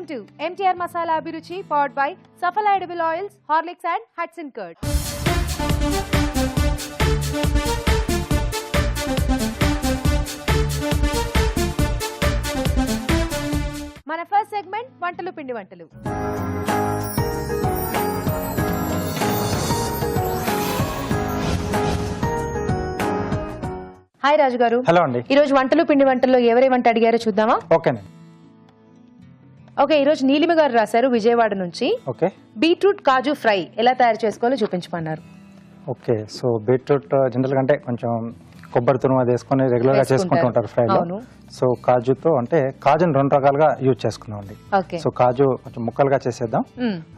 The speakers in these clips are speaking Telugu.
to MTR Masala Abhiruchi powered by Safala Edible Oils, Horlicks and Hudson Curd. మన ఫస్ట్ సెగ్మెంట్ వంటలు పిండి వంటలు. హాయ్ రాజు గారు. హలో అండి. ఈ రోజు వంటలు పిండి వంటల్లో ఎవరే వంట అడిగారో చూద్దామా? ఓకేనండి. ఓకే, ఈ రోజు నీలిమ గారు రాశారు విజయవాడ నుంచి. ఓకే, బీట్రూట్ కాజు ఫ్రై ఎలా తయారు చేసుకోవాలో చూపించమన్నారు. ఓకే. సో బీట్రూట్ జనరల్ గా అంటే కొంచెం కొబ్బరి తురుము అది వేసుకొని రెగ్యులర్ గా చేసుకుంటూ ఉంటారు ఫ్రైలో. సో కాజుతో అంటే కాజుని రెండు రకాలుగా యూజ్ చేసుకున్నాం అండి. సో కాజు కొంచెం ముక్కలుగా చేసేద్దాం,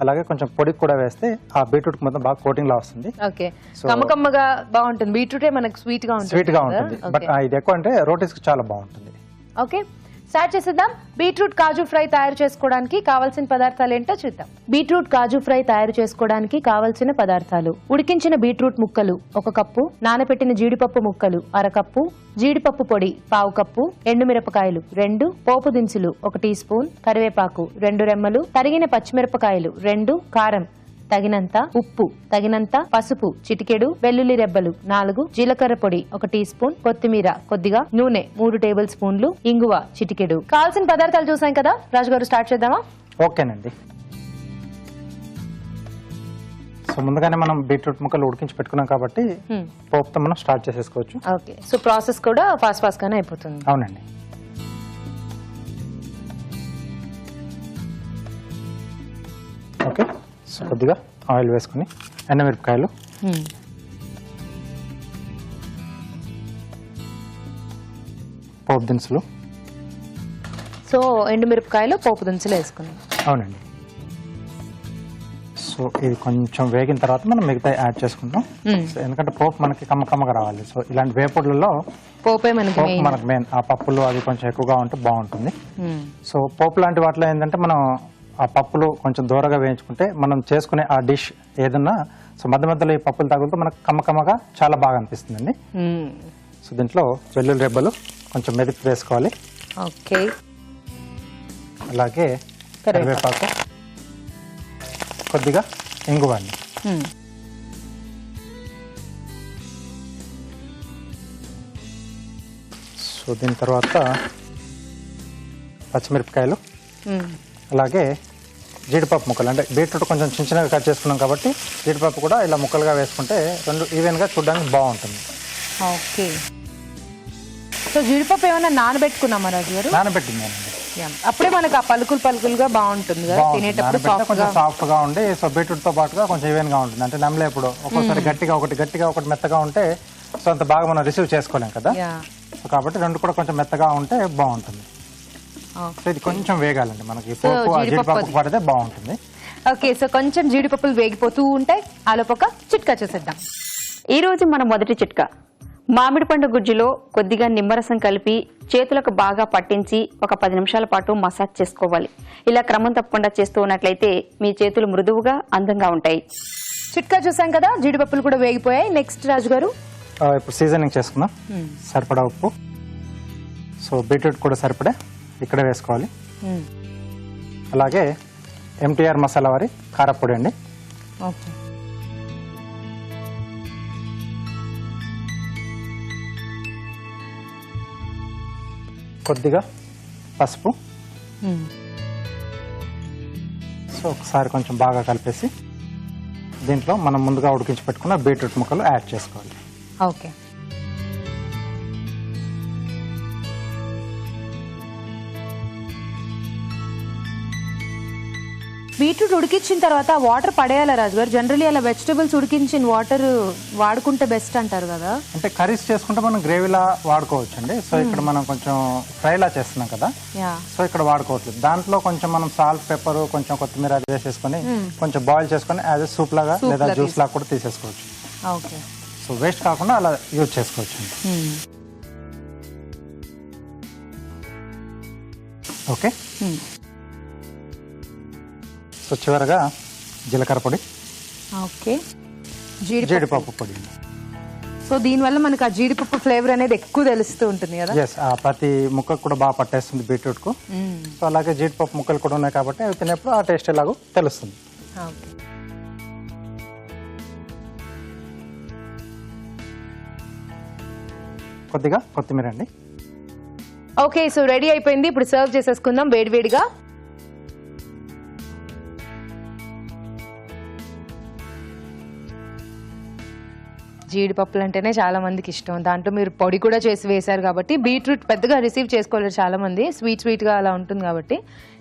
అలాగే కొంచెం పొడి కూడా వేస్తే ఆ బీట్రూట్ మొత్తం బాగా కోటింగ్ లా వస్తుంది. ఓకే, కమ్మకమ్మగా బాగుంటుంది. బీట్రూట్ మనకు స్వీట్ గా ఉంటుంది, బట్ ఇది ఎక్కువ అంటే రోటీస్ కి చాలా బాగుంటుంది. ఓకే, స్టార్ట్ చేసేద్దాం. బీట్రూట్ కాజు ఫ్రై తయారు చేసుకోవడానికి కావాల్సిన పదార్థాలు ఏంటో చూద్దాం. బీట్రూట్ కాజు ఫ్రై తయారు చేసుకోవడానికి కావాల్సిన పదార్థాలు: ఉడికించిన బీట్రూట్ ముక్కలు 1 కప్పు, నానబెట్టిన జీడిపప్పు ముక్కలు 1/2 కప్పు, జీడిపప్పు పొడి 1/4 కప్పు, ఎండుమిరపకాయలు 2, పోపు దినుసులు 1 టీ స్పూన్, కరివేపాకు 2 రెమ్మలు, తరిగిన పచ్చిమిరపకాయలు 2, కారం తగినంత, ఉప్పు తగినంత, పసుపు చిటికెడు, వెల్లుల్లి రెబ్బలు 4, జీలకర్ర పొడి 1 టీ స్పూన్, కొత్తిమీర కొద్దిగా, నూనె 3 టేబుల్ స్పూన్లు, ఇంగువ చిటికెడు. కావాల్సిన పదార్థాలు చూసాం కదా రాజుగారు, స్టార్ట్ చేద్దామా? ఓకేనండి. సో ముందుగానే మనం బీట్రూట్ ముక్కలు ఉడికించి పెట్టుకున్నాం కాబట్టి పోపుతో మనం స్టార్ట్ చేసేసుకోవచ్చు. ఓకే, సో ప్రాసెస్ కూడా ఫాస్ట్ గానే అయిపోతుంది. అవునండి. ఓకే, సో కొద్దిగా ఆయిల్ వేసుకుని ఎండుమిరపకాయలు, పోపు దినుసులు. సో ఎండుమిరపకాయలు పోపు దినుసులు వేసుకున్నాం. అవునండి. సో ఇది కొంచెం వేగిన తర్వాత మనం మిగతా యాడ్ చేసుకుంటాం. ఎందుకంటే పోపు మనకి కమ్మకమ్మగా రావాలి. సో ఇలాంటి వేపుడులలో పోపే మనకి మెయిన్. ఆ పప్పులు అది కొంచెం ఎక్కువగా ఉంటే బాగుంటుంది. సో పోపు లాంటి వాటిలో ఏంటంటే మనం ఆ పప్పులు కొంచెం దూరగా వేయించుకుంటే మనం చేసుకునే ఆ డిష్ ఏదన్నా సో మధ్య మధ్యలో ఈ పప్పులు తగులుతూ మనకు కమ్మకమ్మగా చాలా బాగా అనిపిస్తుందండి. సో దీంట్లో వెల్లుల్లి రెబ్బలు కొంచెం మెదిపి వేసుకోవాలి. ఓకే, అలాగే కరివేపాకు, కొద్దిగా ఇంగువ అండి. సో దీని తర్వాత పచ్చిమిరపకాయలు, అలాగే జీడిపప్పు ముక్కలు. అంటే బీట్రూట్ కొంచెం చిన్న చిన్నగా కట్ చేసుకున్నాం కాబట్టి జీడిపప్పు కూడా ఇలా ముక్కలుగా వేసుకుంటే రెండు ఈవెన్గా చూడడానికి బాగుంటుంది. ఓకే, సో జీడిపప్పు ఏమైనా నానబెట్టుకున్నామా రాజు గారు? నానబెట్టిందండి. అప్పుడే మనకు ఆ పలుకులుగా బాగుంటుంది కదా తినేటప్పుడు, కొంచెం సాఫ్ట్ గా ఉండి. సో బీట్రూట్ తో పాటుగా కొంచెం ఈవెన్ గా ఉంటుంది. అంటే నమ్మలేప్పుడు ఒక్కోసారి గట్టిగా ఒకటి మెత్తగా ఉంటే సో అంత బాగా మనం రిసీవ్ చేసుకోలేం కదా. సో కాబట్టి రెండు కూడా కొంచెం మెత్తగా ఉంటే బాగుంటుంది. సో ఇది కొంచెం వేగాలండి, మనకి జీడిపప్పు పడితే బాగుంటుంది. ఓకే, సో కొంచెం జీడిపప్పులు వేగిపోతూ ఉంటాయి. ఆలోపు ఒక చిట్కా చూసేద్దాం. ఈ రోజు మన మొదటి చిట్కా: మామిడి పండు గుజ్జులో కొద్దిగా నిమ్మరసం కలిపి చేతులకు బాగా పట్టించి ఒక 10 నిమిషాల పాటు మసాజ్ చేసుకోవాలి. ఇలా క్రమం తప్పకుండా చేస్తూ ఉన్నట్లయితే మీ చేతులు మృదువుగా అందంగా ఉంటాయి. చిట్కా చూసాం కదా, జీడిపప్పులు కూడా వేగిపోయాయి. నెక్స్ట్ రాజు గారు, ఇప్పుడు సీజనింగ్ చేసుకుందాం. సరిపడా ఉప్పు, సో బీట్రూట్ కూడా సరిపడా ఇక్కడే వేసుకోవాలి. అలాగే MTR మసాలా వారి కారపొడి అండి. ఓకే, కొద్దిగా పసుపు. సో ఒకసారి కొంచెం బాగా కలిపేసి దీంట్లో మనం ముందుగా ఉడికించి పెట్టుకున్న బీట్రూట్ ముక్కలు యాడ్ చేసుకోవాలి. ఓకే, బీట్రూట్ ఉడికించిన తర్వాత వాటర్ పడేయాలా రాజు గారు? జనరల్లీ అలా వెజిటబుల్స్ ఉడికించిన వాటర్ వాడుకుంటే బెస్ట్ అంటారు కదా. అంటే కర్రీస్ చేసుకుంటే మనం గ్రేవీలా వాడుకోవచ్చు అండి. సో ఇక్కడ మనం కొంచెం ఫ్రైలా చేస్తున్నాం కదా, సో ఇక్కడ వాడుకోవట్లేదు. దాంట్లో కొంచెం మనం సాల్ట్, పెప్పర్, కొంచెం కొత్తిమీర అది వేసేసుకొని కొంచెం బాయిల్ చేసుకొని యాజ్ ఎ సూప్ లాగా లేదా జ్యూస్ లాగా కూడా తీసేసుకోవచ్చు. ఓకే, సో వేస్ట్ కాకుండా అలా యూజ్ చేసుకోవచ్చు. ఓకే, సో చివరగా జీలకర్ర పొడి, ఓకే, జీడిపప్పు పొడి. సో దీనివల్ల మనకు ఆ జీడిపప్పు ఫ్లేవర్ అనేది ఎక్కువ తెలుస్తూ ఉంటుంది కదా. ఎస్, ప్రతి ముక్కకు కూడా బాగా పట్టేస్తుంది బీట్రూట్ కు. సో అలాగే జీడిపప్పు ముక్కలు కూడా ఉన్నాయి కాబట్టి అవి తినేప్పుడు ఆ టేస్ట్ ఎలాగో తెలుస్తుంది. కొద్దిగా కొత్తిమీర అండి. ఓకే, సో రెడీ అయిపోయింది. ఇప్పుడు సర్వ్ చేసేసుకుందాం వేడివేడిగా. జీడిపప్పులు అంటేనే చాలా మందికి ఇష్టం. దాంట్లో మీరు పొడి కూడా చేసి వేశారు కాబట్టి బీట్రూట్ పెద్దగా రిసీవ్ చేసుకోలేరు చాలా మంది, స్వీట్ గా అలా ఉంటుంది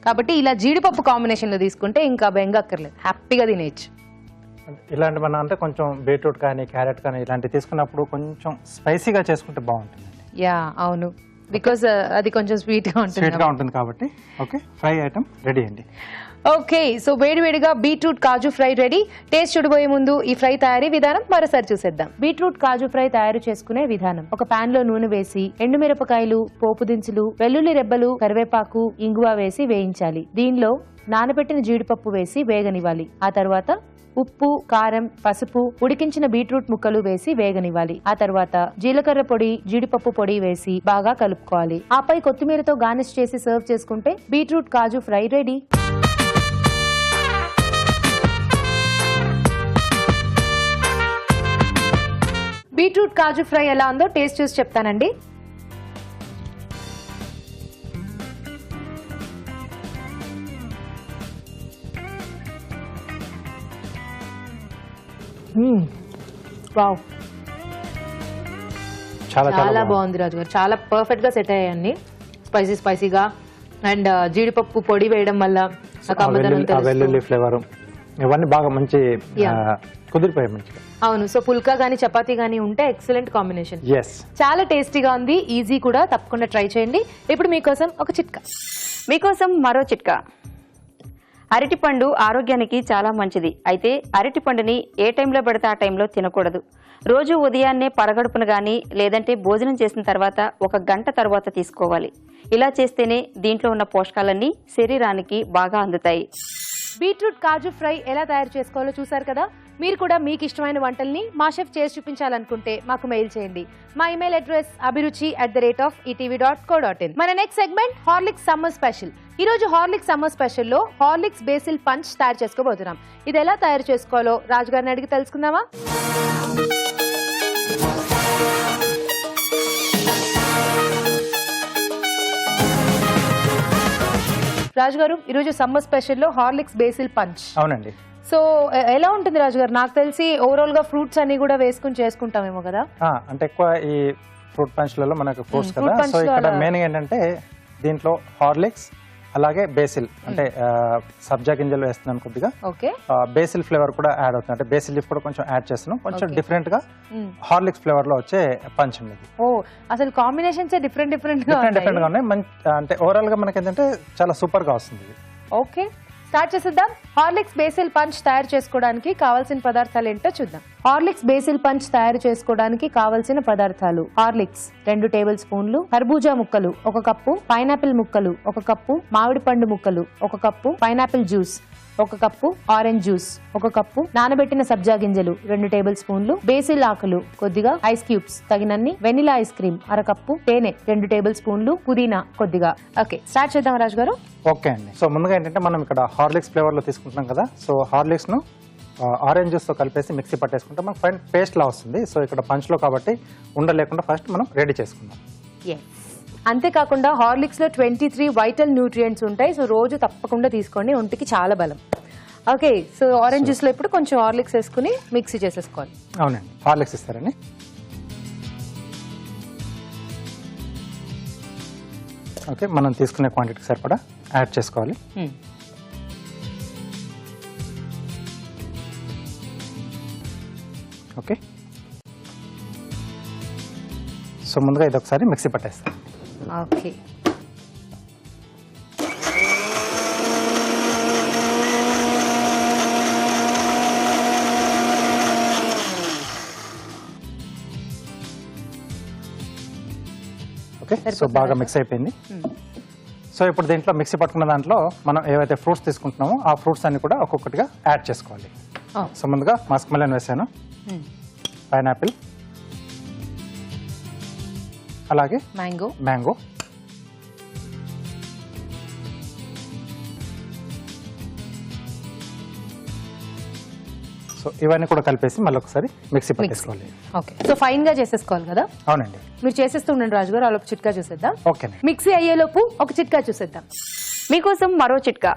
కాబట్టి ఇలా జీడిపప్పు కాంబినేషన్ లో తీసుకుంటే ఇంకా బెంగక్కర్లేదు, హ్యాపీగా తినేయచ్చు. ఇలాంటి మన అంటే కొంచెం బీట్రూట్ కానీ క్యారెట్ కానీ ఇలాంటివి తీసుకున్నప్పుడు కొంచెం స్పైసీగా చేసుకుంటే బాగుంటుంది. యా అవును, బికాస్ అది కొంచెం స్వీట్ గా ఉంటుంది కాబట్టి. ఓకే, ఫ్రై ఐటమ్ రెడీ అండి. ఓకే, సో వేడివేడిగా బీట్రూట్ కాజు ఫ్రై రెడీ. టేస్ట్ చూడబోయే ముందు ఈ ఫ్రై తయారీ విధానం మరోసారి చూసేద్దాం. బీట్రూట్ కాజు ఫ్రై తయారు చేసుకునే విధానం. ఒక పాన్ లో నూనె వేసి ఎండుమిరపకాయలు, పోపు దినుసులు, వెల్లుల్లి రెబ్బలు, కరివేపాకు, ఇంగువ వేసి వేయించాలి. దీనిలో నానబెట్టిన జీడిపప్పు వేసి వేగనివ్వాలి. ఆ తర్వాత ఉప్పు, కారం, పసుపు, ఉడికించిన బీట్రూట్ ముక్కలు వేసి వేగనివ్వాలి. ఆ తర్వాత జీలకర్ర పొడి, జీడిపప్పు పొడి వేసి బాగా కలుపుకోవాలి. ఆపై కొత్తిమీరతో గార్నిష్ చేసి సర్వ్ చేసుకుంటే బీట్రూట్ కాజు ఫ్రై రెడీ. బీట్రూట్ కాజు ఫ్రై ఎలా ఉందో టేస్ట్ చూసి చెప్తానండి. వావ్, చాలా బాగుంది రాజు గారు. చాలా పర్ఫెక్ట్ గా సెట్ అయ్యాయండి, స్పైసీగా. అండ్ జీడిపప్పు పొడి వేయడం వల్ల వెల్లుల్లి ఫ్లేవర్ ఇవన్నీ బాగా మంచి కుదిరిపోయాయి మంచిగా. అవును, సో పుల్కా గానీ చపాతీ గానీ ఉంటే ఎక్సలెంట్ కాంబినేషన్. చాలా టేస్టీగా ఉంది, ఈజీ కూడా, తప్పకుండా ట్రై చేయండి. ఇప్పుడు మీకోసం ఒక చిట్కా. మీకోసం మరో చిట్కా. అరటిపండు ఆరోగ్యానికి చాలా మంచిది. అయితే అరటిపండుని ఏ టైంలో పడితే ఆ టైంలో తినకూడదు. రోజు ఉదయాన్నే పరగడుపున గానీ లేదంటే భోజనం చేసిన తర్వాత 1 గంట తర్వాత తీసుకోవాలి. ఇలా చేస్తేనే దీంట్లో ఉన్న పోషకాలన్నీ శరీరానికి బాగా అందుతాయి. బీట్రూట్ కాజు ఫ్రై ఎలా తయారు చేసుకోవాలో చూసారు కదా. మీరు కూడా మీకు ఇష్టమైన వంటల్ని మా షెఫ్ చేసి చూపించాలనుకుంటే మాకు మెయిల్ చేయండి. మా ఇమెయిల్ అడ్రస్ abhiruchi@etv.co.in. మన next segment Horlicks summer special. ఈ రోజు హార్లిక్స్ సమ్మర్ స్పెషల్లో హార్లిక్స్ బేసిల్ పంచ్ తయారు చేసుకోబోతున్నాం. ఇది ఎలా తయారు చేసుకోవాలో రాజుగారిని అడిగి తెలుసుకుందామా? రాజుగారు, ఈరోజు సమ్మర్ స్పెషల్లో హార్లిక్స్ బేసిల్ పంచ్. అవునండి. సో ఎలా ఉంటుంది రాజుగారు? నాకు తెలిసి ఓవరాల్ గా ఫ్రూట్స్ అన్ని కూడా వేసుకుని చేసుకుంటామేమో కదా. అంటే ఎక్కువ ఈ ఫ్రూట్ పంచ్లలో మనకు ఫ్రూట్స్ కదా. సో ఇక్కడ మెయిన్ ఏంటంటే దీంట్లో హార్లిక్స్ అలాగే బేసిల్ అంటే సబ్జా గింజలు వేస్తున్నాను కొద్దిగా. బేసిల్ ఫ్లేవర్ కూడా యాడ్ అవుతుంది, అంటే బేసిల్ లీఫ్ కూడా కొంచెం యాడ్ చేస్తున్నాం. కొంచెం డిఫరెంట్ గా హార్లిక్స్ ఫ్లేవర్ లో వచ్చే పంచ్ అండి. ఓ, అసలు కాంబినేషన్స్ డిఫరెంట్ గా ఉన్నాయి. అంటే ఓవరాల్ గా మనకి ఏంటంటే చాలా సూపర్ గా వస్తుంది. ఓకే, స్టార్ట్ చేసేద్దాం. హార్లిక్స్ బేసిల్ పంచ్ తయారు చేసుకోవడానికి కావాల్సిన పదార్థాలు ఏంటో చూద్దాం. హార్లిక్స్ బేసిల్ పంచ్ తయారు చేసుకోవడానికి కావలసిన పదార్థాలు: హార్లిక్స్ 2 టేబుల్ స్పూన్లు, కర్బూజా ముక్కలు 1 కప్పు, పైనాపిల్ ముక్కలు 1 కప్పు, మామిడి పండు ముక్కలు 1 cup, pineapple juice 1 cup, orange juice 1 cup, నానబెట్టిన సబ్జా గింజలు 2 టేబుల్ స్పూన్లు, బేసిల్ ఆకులు కొద్దిగా, ఐస్ క్యూబ్స్ తగినన్ని, వెనిలా ఐస్ క్రీమ్ 1/2 కప్పు, తేనె 2 టేబుల్ స్పూన్లు, పుదీనా కొద్దిగా. ఓకే, స్టార్ట్ చేద్దాం రాజు గారు. ఓకే అండి. సో ముందుగా ఏంటంటే మనం ఇక్కడ హార్లిక్స్ ఫ్లేవర్ లో తీసుకుంటున్నాం కదా. సో హార్లిక్స్ ను ఆరెంజ్ జ్యూస్ తో కలిపేసి మిక్సీ పట్టేసుకుంటే మనకు ఫైన్ పేస్ట్ లా వస్తుంది. సో ఇక్కడ పంచ్ లో కాబట్టి ఉండలేకుండా ఫస్ట్ మనం రెడీ చేసుకుందాం. అంతేకాకుండా హార్లిక్స్ లో 23 వైటల్ న్యూట్రియంట్స్ ఉంటాయి. సో రోజు తప్పకుండా తీసుకోండి, ఒంటికి చాలా బలం. ఓకే, సో ఆరెంజ్ జ్యూస్ లో ఇప్పుడు కొంచెం హార్లిక్స్ వేసుకుని మిక్సీ చేసేసుకోవాలి. అవునండి, హార్లిక్స్ ఇస్తారండి. ఓకే, మనం తీసుకునే క్వాంటిటీకి సరిపడా యాడ్ చేసుకోవాలి. ఓకే, సో ముందుగా ఇది ఒకసారి మిక్సీ పట్టేస్తాం. ఓకే, ఓకే, సో బాగా మిక్స్ అయిపోయింది. సో ఇప్పుడు దీంట్లో మిక్సీ పట్టుకున్న దాంట్లో మనం ఏవైతే ఫ్రూట్స్ తీసుకుంటున్నామో ఆ ఫ్రూట్స్ అన్ని కూడా ఒక్కొక్కటిగా యాడ్ చేసుకోవాలి. సో ముందుగా మస్క్ మెలన్ వేసాను, పైనాపిల్, అలాగే మ్యాంగో. సో ఇవన్నీ కూడా కలిపేసి మళ్ళీ ఒకసారి మిక్సీ పట్టేసుకోవాలి. ఓకే, సో ఫైన్ గా చేసేసుకోవాలి కదా? అవునండి. మీరు చేసేస్తూ ఉండండి రాజు గారు, అలోపు చిట్కా చూసేద్దాం. ఓకే, మిక్సీ అయ్యేలోపు ఒక చిట్కా చూసేద్దాం. మీకోసం మరో చిట్కా.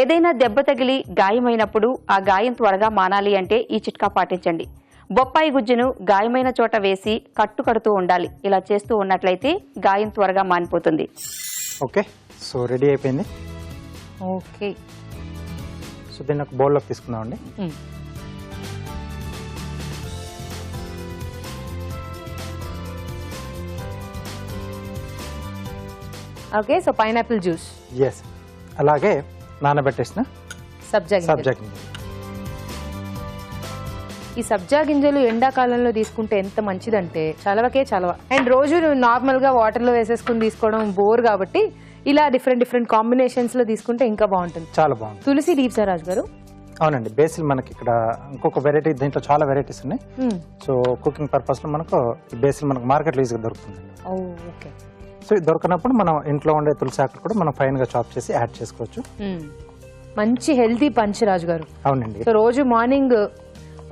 ఏదైనా దెబ్బ తగిలి గాయమైనప్పుడు ఆ గాయం త్వరగా మానాలి అంటే ఈ చిట్కా పాటించండి. బొప్పాయి గుజ్జును గాయమైన చోట వేసి కడుతూ ఉండాలి. ఇలా చేస్తూ ఉన్నట్లయితే గాయం త్వరగా మానిపోతుంది. ఓకే, సో రెడీ అయిపోయింది. ఓకే, సో దీన్ని ఒక బౌల్లోకి తీసుకుందామండి. Okay, so pineapple juice. Yes, అలాగే నానబెట్టేసిన సబ్జా గింజలు. ఈ సబ్జా గింజలు ఎండాకాలంలో తీసుకుంటే ఎంత మంచిదంటే చలవకే చలవ. అండ్ రోజు నార్మల్ గా వాటర్ లో వేసేసుకుని తీసుకోవడం బోర్ కాబట్టి ఇలా డిఫరెంట్ కాంబినేషన్స్ లో తీసుకుంటే ఇంకా బాగుంటుంది. చాలా బాగుంటుంది. తులసి లీవ్స్ రాజు గారు? అవునండి, బేసిల్ మనకి ఇక్కడ ఇంకొక వెరైటీ, దీంట్లో చాలా వెరైటీస్ ఉన్నాయి. సో కుకింగ్ పర్పస్ లో మనకు బేసిల్ మనకు మార్కెట్ లో ఈజీగా దొరుకుతుంది. ఓకే, సో ఇది దొరకనప్పుడు మనం ఇంట్లో ఉండే తులసి ఆకులు కూడా మనం ఫైన్ గా చాప్ చేసి యాడ్ చేసుకోవచ్చు. మంచి హెల్తీ పంచ్ రాజు గారు. అవునండి. సో రోజు మార్నింగ్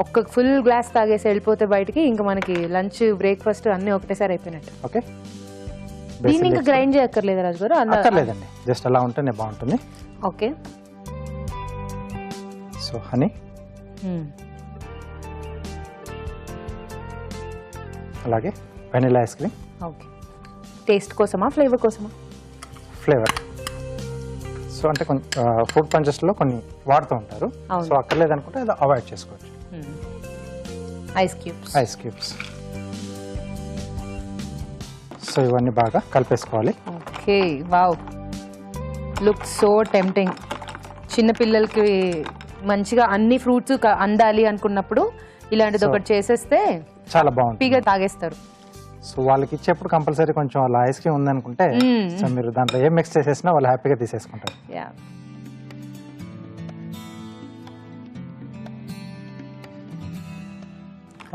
ఒక్క ఫుల్ గ్లాస్ తాగేసి వెళ్ళిపోతే బయటికి ఇంకా మనకి లంచ్ బ్రేక్ఫాస్ట్ అన్ని ఒకటేసారి అయిపోయినట్టు. ఓకే, దీన్ని ఇంకా గ్రైండ్ చేయక్కర్లేదు రాజు గారు? అక్కర్లేదండి, జస్ట్ అలా ఉంటేనే బాగుంటుంది. ఓకే, సో హనీ, అలాగే vanilla ice cream. Okay, taste కోసమా ఫ్లేవర్ కోసమా? ఫ్లేవర్. సో అంటే కొన్ని ఫుడ్ పంచెస్ లో కొన్ని వాడుతూ ఉంటారు. సో అక్కర్లేదు అనుకుంటే అది అవాయిడ్ చేసుకోవచ్చు. Ice cubes. సో ఇవన్నీ బాగా కలిపేసుకోవాలి. Okay, wow, look so tempting. చిన్నపిల్లలకి మంచిగా అన్ని ఫ్రూట్స్ అందాలి అనుకున్నప్పుడు ఇలాంటిది ఒకటి చేసేస్తే చాలా బాగుంటుంది, హ్యాపీగా తాగేస్తారు. సో వాళ్ళకి ఇచ్చేప్పుడు కంపల్సరీ కొంచెం వాళ్ళ ఐస్ క్రీమ్ ఉందనుకుంటే సో మీరు దాంట్లో ఏం మిక్స్ చేసేసినా వాళ్ళు హ్యాపీగా తీసేసుకుంటారు.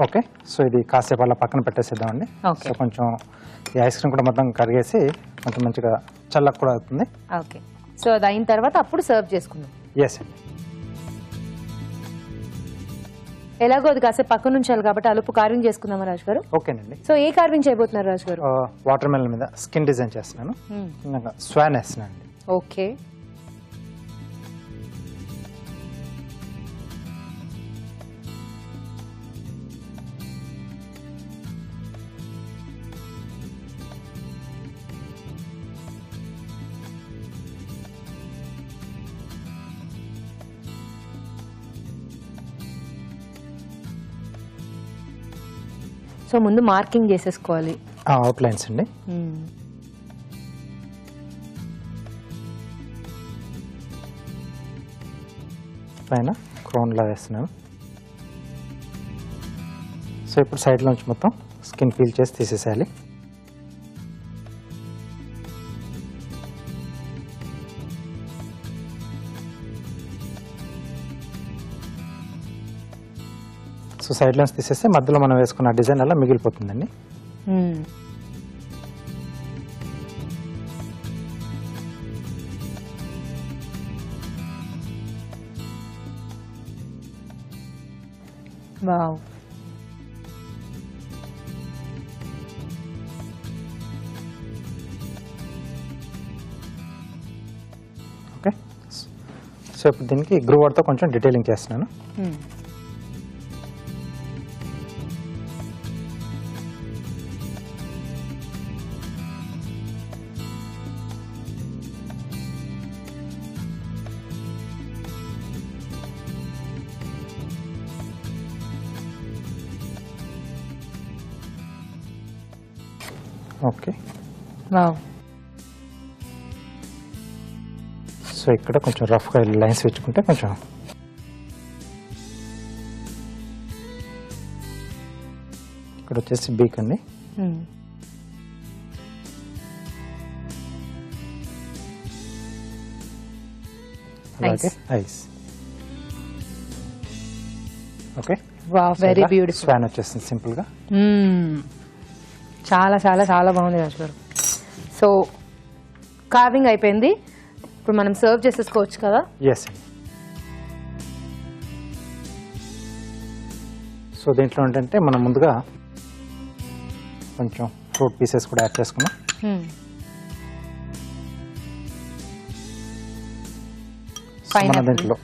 ఓకే, సో ఇది కాసేపు అలా పక్కన పెట్టేసేద్దామండి. సో కొంచెం ఈ ఐస్ క్రీమ్ కూడా మొత్తం కరిగేసి కొంచెం మంచిగా చల్లగా కూడా అవుతుంది. ఓకే, సో అది అయిన తర్వాత అప్పుడు సర్వ్ చేసుకుందాం. ఎస్ అండి. ఎలాగో అది కాసేపు పక్కన ఉంచాలి కాబట్టి అలుపు కార్వింగ్ చేసుకుందామా రాజు గారు? ఓకేనండి. సో ఏ కార్వింగ్ చేయబోతున్నారు రాజు గారు? వాటర్ మెలన్ మీద స్కిన్ డిజైన్ చేస్తున్నాను. స్వాన్ వేస్తున్నాను అండి. ఓకే, సో ముందు మార్కింగ్ చేసేసుకోవాలి. అవుట్లైన్స్ అండి. పైన క్రౌన్ లా వేస్తున్నాను. సో ఇప్పుడు సైడ్ నుంచి మొత్తం స్కిన్ పీల్ చేసి తీసేసేయాలి. సో సైడ్ లైన్స్ తీసేస్తే మధ్యలో మనం వేసుకున్న డిజైన్ అలా మిగిలిపోతుందండి. వావ్, ఓకే, సో ఇప్పుడు దీనికి గ్రూవర్తో కొంచెం డీటెయిలింగ్ చేస్తున్నాను. ఓకే, వావ్, సో ఇక్కడ కొంచెం రఫ్గా లైన్స్ వేసుకుంటే కొంచెం ఇక్కడ వచ్చేసి బీక్ అండి. అలాగే eyes. Okay, wow, very beautiful. Swan వచ్చేసింది సింపుల్ గా. చాలా చాలా చాలా బాగుంది రాజు గారు. సో కార్వింగ్ అయిపోయింది, ఇప్పుడు మనం సర్వ్ చేసేసుకోవచ్చు కదా. ఎస్. సో దీంట్లో ఏంటంటే మనం ముందుగా కొంచెం ఫ్రూట్ పీసెస్ కూడా యాడ్ చేసుకున్నాం. మన దీంట్లో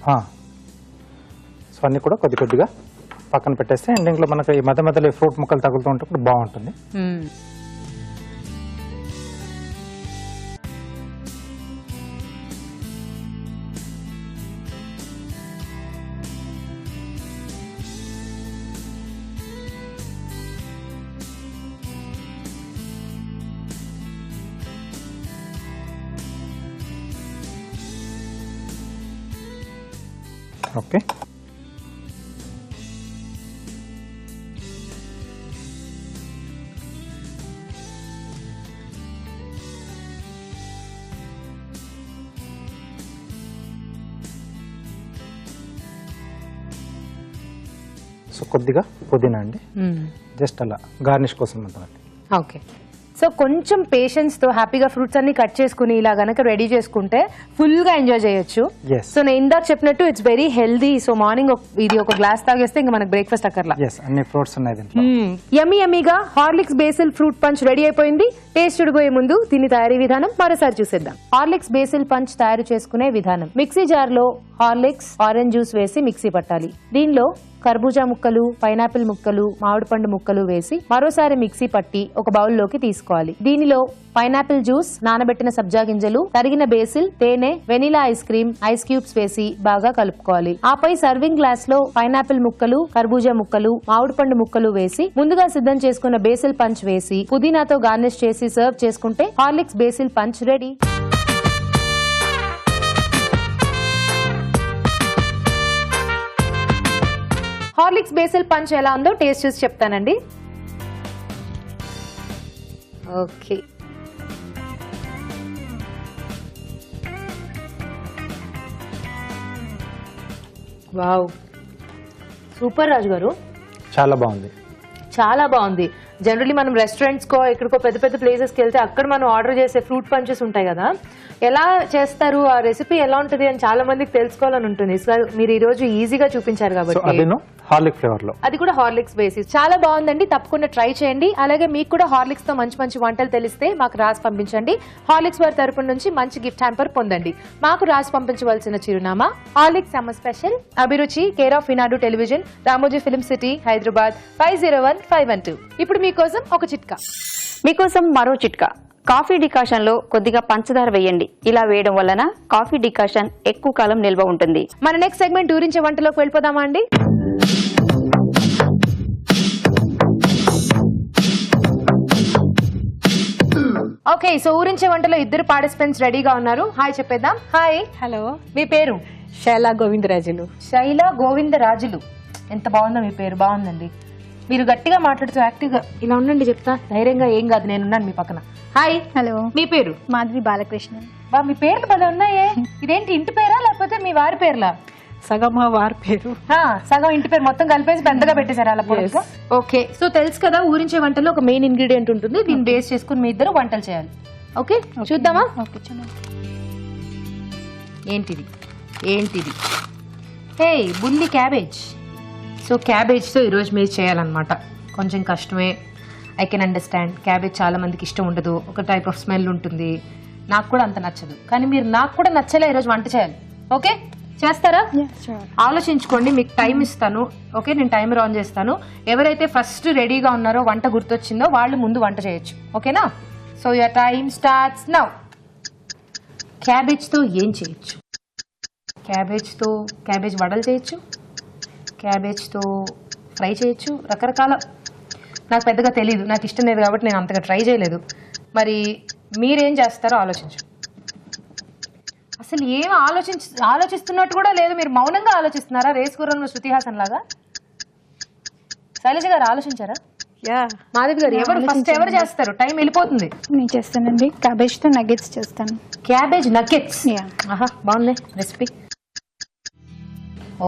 సో అన్ని కూడా కొద్ది కొద్దిగా పక్కన పెట్టేస్తే అండ్ దీంట్లో మనకు ఈ మధ్య మధ్యలో ఫ్రూట్ ముక్కలు తగులుతూ ఉంటే కూడా బాగుంటుంది. ఓకే, సో కొద్దిగా పుదీనా అండి, జస్ట్ అలా గార్నిష్ కోసం అంతమంది. ఓకే, సో కొంచెం పేషెన్స్ తో హ్యాపీగా ఫ్రూట్స్ అన్ని కట్ చేసుకుని ఇలా గనక రెడీ చేసుకుంటే ఫుల్ గా ఎంజాయ్ చేయొచ్చు. Yes. సో నేను ఇందాక చెప్పినట్టు it's very healthy. So morning ఇది ఒక గ్లాస్ తాగేస్తే ఇంకా మనకు బ్రేక్ఫాస్ట్ అక్కర్లా. అన్ని ఫ్రూట్స్ ఉన్నాయి దీంట్లో. యమ్మీ యమ్మీగా Horlicks basil fruit punch ready అయిపోయింది. టేస్ట్ చూడబోయే ముందు దీని తయారీ విధానం మరోసారి చూసేద్దాం. హార్లిక్స్ బేసిల్ పంచ్ తయారు చేసుకునే విధానం: మిక్సీ జార్ లో హార్లిక్స్, ఆరెంజ్ జ్యూస్ వేసి మిక్సీ పట్టాలి. దీనిలో కర్బూజా ముక్కలు, పైనాపిల్ ముక్కలు, మామిడి పండు ముక్కలు వేసి మరోసారి మిక్సీ పట్టి ఒక బౌల్లోకి తీసుకోవాలి. దీనిలో పైనాపిల్ జ్యూస్, నానబెట్టిన సబ్జా గింజలు, తరిగిన బేసిల్, తేనె, vanilla ice cream, ice cubes వేసి బాగా కలుపుకోవాలి. ఆపై సర్వింగ్ గ్లాస్ లో పైనాపిల్ ముక్కలు, కర్బూజా ముక్కలు, మామిడి పండు ముక్కలు వేసి ముందుగా సిద్ధం చేసుకున్న బేసిల్ పంచ్ వేసి పుదీనాతో గార్నిష్ చేసి సర్వ్ చేసుకుంటే Horlicks basil punch ready. Horlicks basil punch ఎలా ఉందో టేస్ట్ చూసి చెప్తానండి. ఓకే, వావ్, సూపర్ రాజు గారు, చాలా బాగుంది. చాలా బాగుంది. జనరల్లీ మనం రెస్టారెంట్స్ కో ఎక్కడికో పెద్ద పెద్ద ప్లేసెస్కి వెళ్తే అక్కడ మనం ఆర్డర్ చేసే ఫ్రూట్ పంచెస్ ఉంటాయి కదా, ఎలా చేస్తారు, ఆ రెసిపీ ఎలా ఉంటుంది అని చాలా మందికి తెలుసుకోవాలని ఉంటుంది. సో మీరు ఈ రోజు ఈజీగా చూపించారు కాబట్టి హార్లిక్ ఫ్లేవర్ లో, అది కూడా హార్లిక్స్ బేసిస్, చాలా బాగుందండి. తప్పకుండా ట్రై చేయండి. అలాగే మీకు కూడా హార్లిక్స్ తో మంచి మంచి వంటలు తెలిస్తే మాకు రాసి పంపించండి. హార్లిక్స్ వారి తరపు నుంచి మంచి గిఫ్ట్ హ్యాంపర్ పొందండి. మాకు రాసి పంపించవలసిన చిరునామా హార్లిక్స్ సమ్మర్ స్పెషల్, అభిరుచి, care of Eenadu television, Ramoji film city, Hyderabad 501512. ఇప్పుడు మీకోసం ఒక చిట్కా. మీకోసం మరో చిట్కా. కాఫీ డికాషన్ లో కొద్దిగా పంచదార వేయండి. ఇలా వేయడం వలన కాఫీ డికాషన్ ఎక్కువ కాలం నిల్వ ఉంటుంది. మన నెక్స్ట్ సెగ్మెంట్ ఊరించే వంటలోకి వెళ్ళిపోదామా అండి? ఓకే, సో ఊరించే వంటలో ఇద్దరు పార్టిసిపెంట్స్ రెడీగా ఉన్నారు. హాయ్ చెప్పేద్దాం. హాయ్. హలో, మీ పేరు? శైలా గోవిందరాజులు. శైలా గోవిందరాజులు. ఎంత బాగుందో మీ పేరు, బాగుందండి. మీరు గట్టిగా మాట్లాడుతూ యాక్టివ్ గా ఇలా ఉండండి, చెప్తా ధైర్యంగా. ఏం కాదు, నేనున్నాను మీ పక్కన. హాయ్. హలో, మీ పేరు? మాధవి బాలకృష్ణ. బా, మీ పేర్లు పదే ఉన్నాయే. ఇదేంటి, ఇంటి పేరా లేకపోతే మీ వారి పేర్లా? సగం మా వారి పేరు, సగం ఇంటి పేరు, మొత్తం కలిపేసి పెద్దగా పెట్టేశారు అలా పొడుగ్గా. ఓకే, సో తెలుసు కదా ఊరించే వంటలో ఒక మెయిన్ ఇంగ్రీడియంట్ ఉంటుంది. దీన్ని బేస్ చేసుకుని మీ ఇద్దరు వంటలు చేయాలి. ఓకే, చూద్దామా? ఓకే, చూడండి. ఏంటిది ఏంటిది? హే, బుల్లి క్యాబేజ్. సో క్యాబేజ్తో ఈరోజు మీరు చేయాలన్నమాట. కొంచెం కష్టమే, ఐ కెన్ అండర్స్టాండ్. క్యాబేజ్ చాలా మందికి ఇష్టం ఉండదు, ఒక టైప్ ఆఫ్ స్మెల్ ఉంటుంది. నాకు కూడా అంత నచ్చదు, కానీ మీరు నాకు కూడా నచ్చేలా ఈరోజు వంట చేయాలి. ఓకే, చేస్తారా? ఆలోచించుకోండి, మీకు టైం ఇస్తాను. ఓకే, నేను టైమర్ ఆన్ చేస్తాను. ఎవరైతే ఫస్ట్ రెడీగా ఉన్నారో, వంట గుర్తొచ్చిందో వాళ్ళు ముందు వంట చేయొచ్చు. ఓకేనా? So your time starts now. క్యాబేజ్తో ఏం చేయొచ్చు? క్యాబేజ్ వడలు చేయొచ్చు, క్యాబేజ్తో ఫ్రై చేయొచ్చు, రకరకాల. నాకు పెద్దగా తెలియదు, నాకు ఇష్టం లేదు కాబట్టి నేను అంతగా ట్రై చేయలేదు. మరి మీరేం చేస్తారో ఆలోచించు. అసలు ఏం ఆలోచిస్తున్నట్టు కూడా లేదు, మీరు మౌనంగా ఆలోచిస్తున్నారా? రేస్ గుర్రంలో శృతి హాసన్ లాగా. శైలజ గారు ఆలోచించారా? మాధవి గారు ఎవరు చేస్తారు? టైం వెళ్ళిపోతుంది. నేను చేస్తానండి, క్యాబేజ్ తో నగెట్స్ చేస్తాను. క్యాబేజ్ నగెట్స్, ఆహా, బాగుంది రెసిపీ.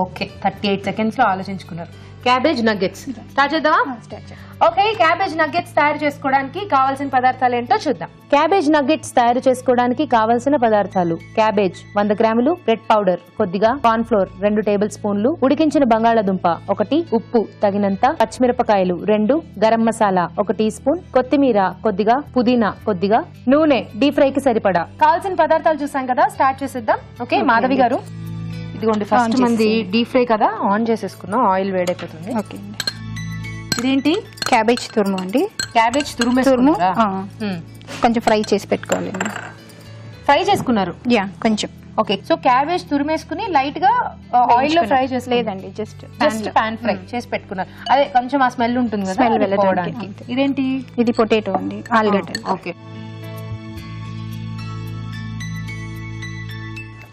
ఓకే, 38 seconds లో ఆలోచించుకున్నారు. క్యాబేజ్ నగ్గెట్స్ స్టార్ట్ చేద్దామా? స్టార్ట్ చేయండి. ఓకే, క్యాబేజ్ నగ్గెట్స్ తయారు చేసుకోవడానికి కావాల్సిన పదార్థాలు ఏంటో చూద్దాం. క్యాబేజ్ నగ్గెట్స్ తయారు చేసుకోవడానికి కావాల్సిన పదార్థాలు: క్యాబేజ్ 100 గ్రాములు, రెడ్ పౌడర్ కొద్దిగా, కార్న్ ఫ్లోర్ 2 టేబుల్ స్పూన్లు, ఉడికించిన బంగాళాదుంప 1, ఉప్పు తగినంత, పచ్చిమిరపకాయలు 2, గరం మసాలా 1 టీ స్పూన్, కొత్తిమీర కొద్దిగా, పుదీనా కొద్దిగా, నూనె డీప్ ఫ్రై కి సరిపడా. కావాల్సిన పదార్థాలు చూసాం కదా, స్టార్ట్ చేసేద్దాం. ఓకే మాధవి గారు, ఇదిగోండి ఫస్ట్ మంది డీప్ ఫ్రై కదా, ఆన్ చేసేసుకున్నాం. ఆయిల్ వేడైపోతుంది. ఓకే అండి. ఇదేంటి? క్యాబేజ్ తురుము అండి. క్యాబేజ్ తురుము తురుమేసుకున్నారా? కొంచెం ఫ్రై చేసి పెట్టుకోవాలండి. ఫ్రై చేసుకున్నారు. యా కొంచెం. ఓకే, సో క్యాబేజ్ తురిమేసుకుని లైట్ గా ఆయిల్ లో ఫ్రై చేసి లేదండి, జస్ట్ పాన్ ఫ్రై చేసి పెట్టుకున్నారు. అదే కొంచెం ఆ స్మెల్ ఉంటుంది కదా, స్మెల్ అది వెళ్ళడానికి పోవడానికి. అంతే. ఇదేంటి? ఇది పొటాటో అండి, ఆలుగడ్డ. ఓకే,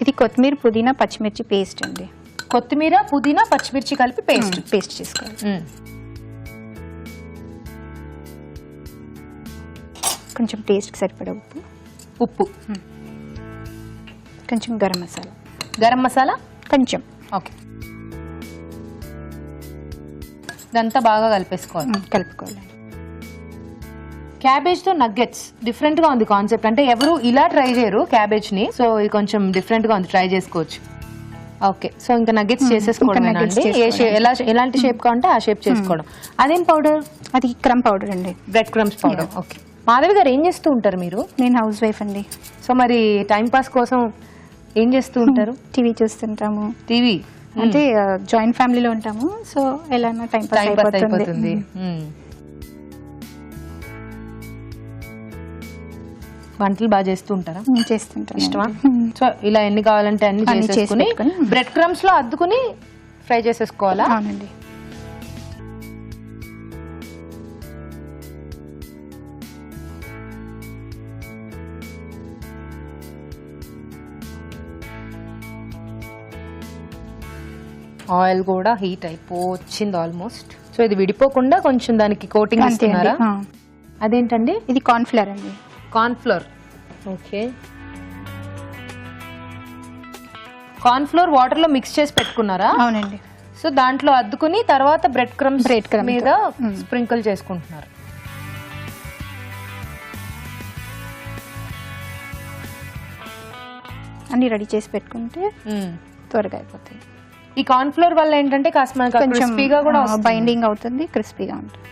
ఇది కొత్తిమీర, పుదీనా, పచ్చిమిర్చి పేస్ట్ అండి. కొత్తిమీర, పుదీనా, పచ్చిమిర్చి కలిపి పేస్ట్. పేస్ట్ చేసుకోవాలి. కొంచెం టేస్ట్ కి సరిపడా ఉప్పు, ఉప్పు, కొంచెం గరం మసాలా, గరం మసాలా కొంచెం. ఓకే, ఇదంతా బాగా కలిపేసుకోవాలి. కలుపుకోవాలి. క్యాబేజ్ తో నగ్గెట్స్ డిఫరెంట్ గా ఉంది కాన్సెప్ట్. అంటే ఎవరు ఇలా ట్రై చేయరు క్యాబేజ్ ని, సో ఇది కొంచెం డిఫరెంట్ గా ఉంది, ట్రై చేసుకోవచ్చు. ఓకే, సో ఇంకా నగ్గెట్స్ చేసేసుకోవడం. ఎలాంటి షేప్ కావాలంటే ఆ షేప్ చేసుకోవడం. అదేం పౌడర్? అది క్రమ్ పౌడర్ అండి, bread crumbs powder. Okay, Madhavi గారు ఏం చేస్తూ ఉంటారు మీరు? నేను హౌస్ వైఫ్ అండి. సో మరి టైం పాస్ కోసం ఏం చేస్తూ ఉంటారు? టీవీ చూస్తుంటాము. టీవీ అంటే జాయింట్ ఫ్యామిలీలో ఉంటాము, సో ఎలా టైం పాస్ అయిపోతుంది. వంటలు బాగా చేస్తూ ఉంటారా? చేస్తుంటాను. ఇష్టమా? సో ఇలా ఎన్ని కావాలంటే అన్ని చేసేసుకుని బ్రెడ్ క్రమ్స్ లో అద్దుకుని ఫ్రై చేసేసుకోవాలా? అవునండి. ఆయిల్ కూడా హీట్ అయిపోయింది ఆల్మోస్ట్. సో ఇది విడిపోకుండా కొంచెం దానికి కోటింగ్ ఇస్తున్నారా? అదేంటండి? ఇది కార్న్ ఫ్లోర్ అండి. Corn flour. Okay, corn flour water లో మిక్స్ చేసి పెట్టుకున్నారా? అవునండి. సో దాంట్లో అద్దుకుని తర్వాత బ్రెడ్ క్రమ్స్ మీద స్ప్రింకిల్ చేసుకుంటున్నారు. అన్ని రెడీ చేసి పెట్టుకుంటే త్వరగా అయిపోతాయి. ఈ కార్న్ ఫ్లోర్ వల్ల ఏంటంటే కాస్త మనకు క్రిస్పీగా కూడా బైండింగ్ అవుతుంది, క్రిస్పీగా ఉంటుంది.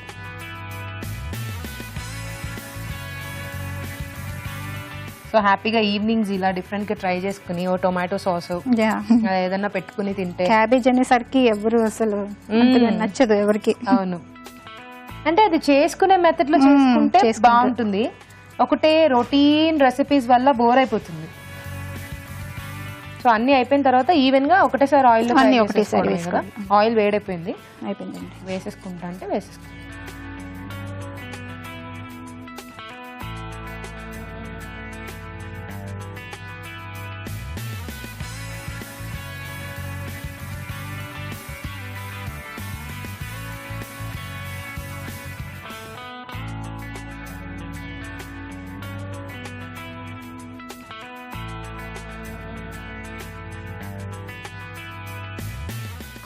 సో హ్యాపీగా ఈవినింగ్స్ ఇలా డిఫరెంట్ గా ట్రై చేసుకుని ఓ టొమాటో సాస్ ఏదన్నా పెట్టుకుని తింటే. క్యాబేజ్ అనేసరికి ఎవరు అసలు నచ్చదు ఎవరికి. అవును, అంటే అది చేసుకునే మెథడ్ లో చేసుకుంటే బాగుంటుంది. ఒకటే రొటీన్ రెసిపీస్ వల్ల బోర్ అయిపోతుంది. సో అన్ని అయిపోయిన తర్వాత ఈవెన్ గా ఒకటేసారి ఆయిల్ ఆయిల్ వేడైపోయింది, అయిపోయిందండి. వేసేసుకుంటా అంటే వేసేసుకుంటా.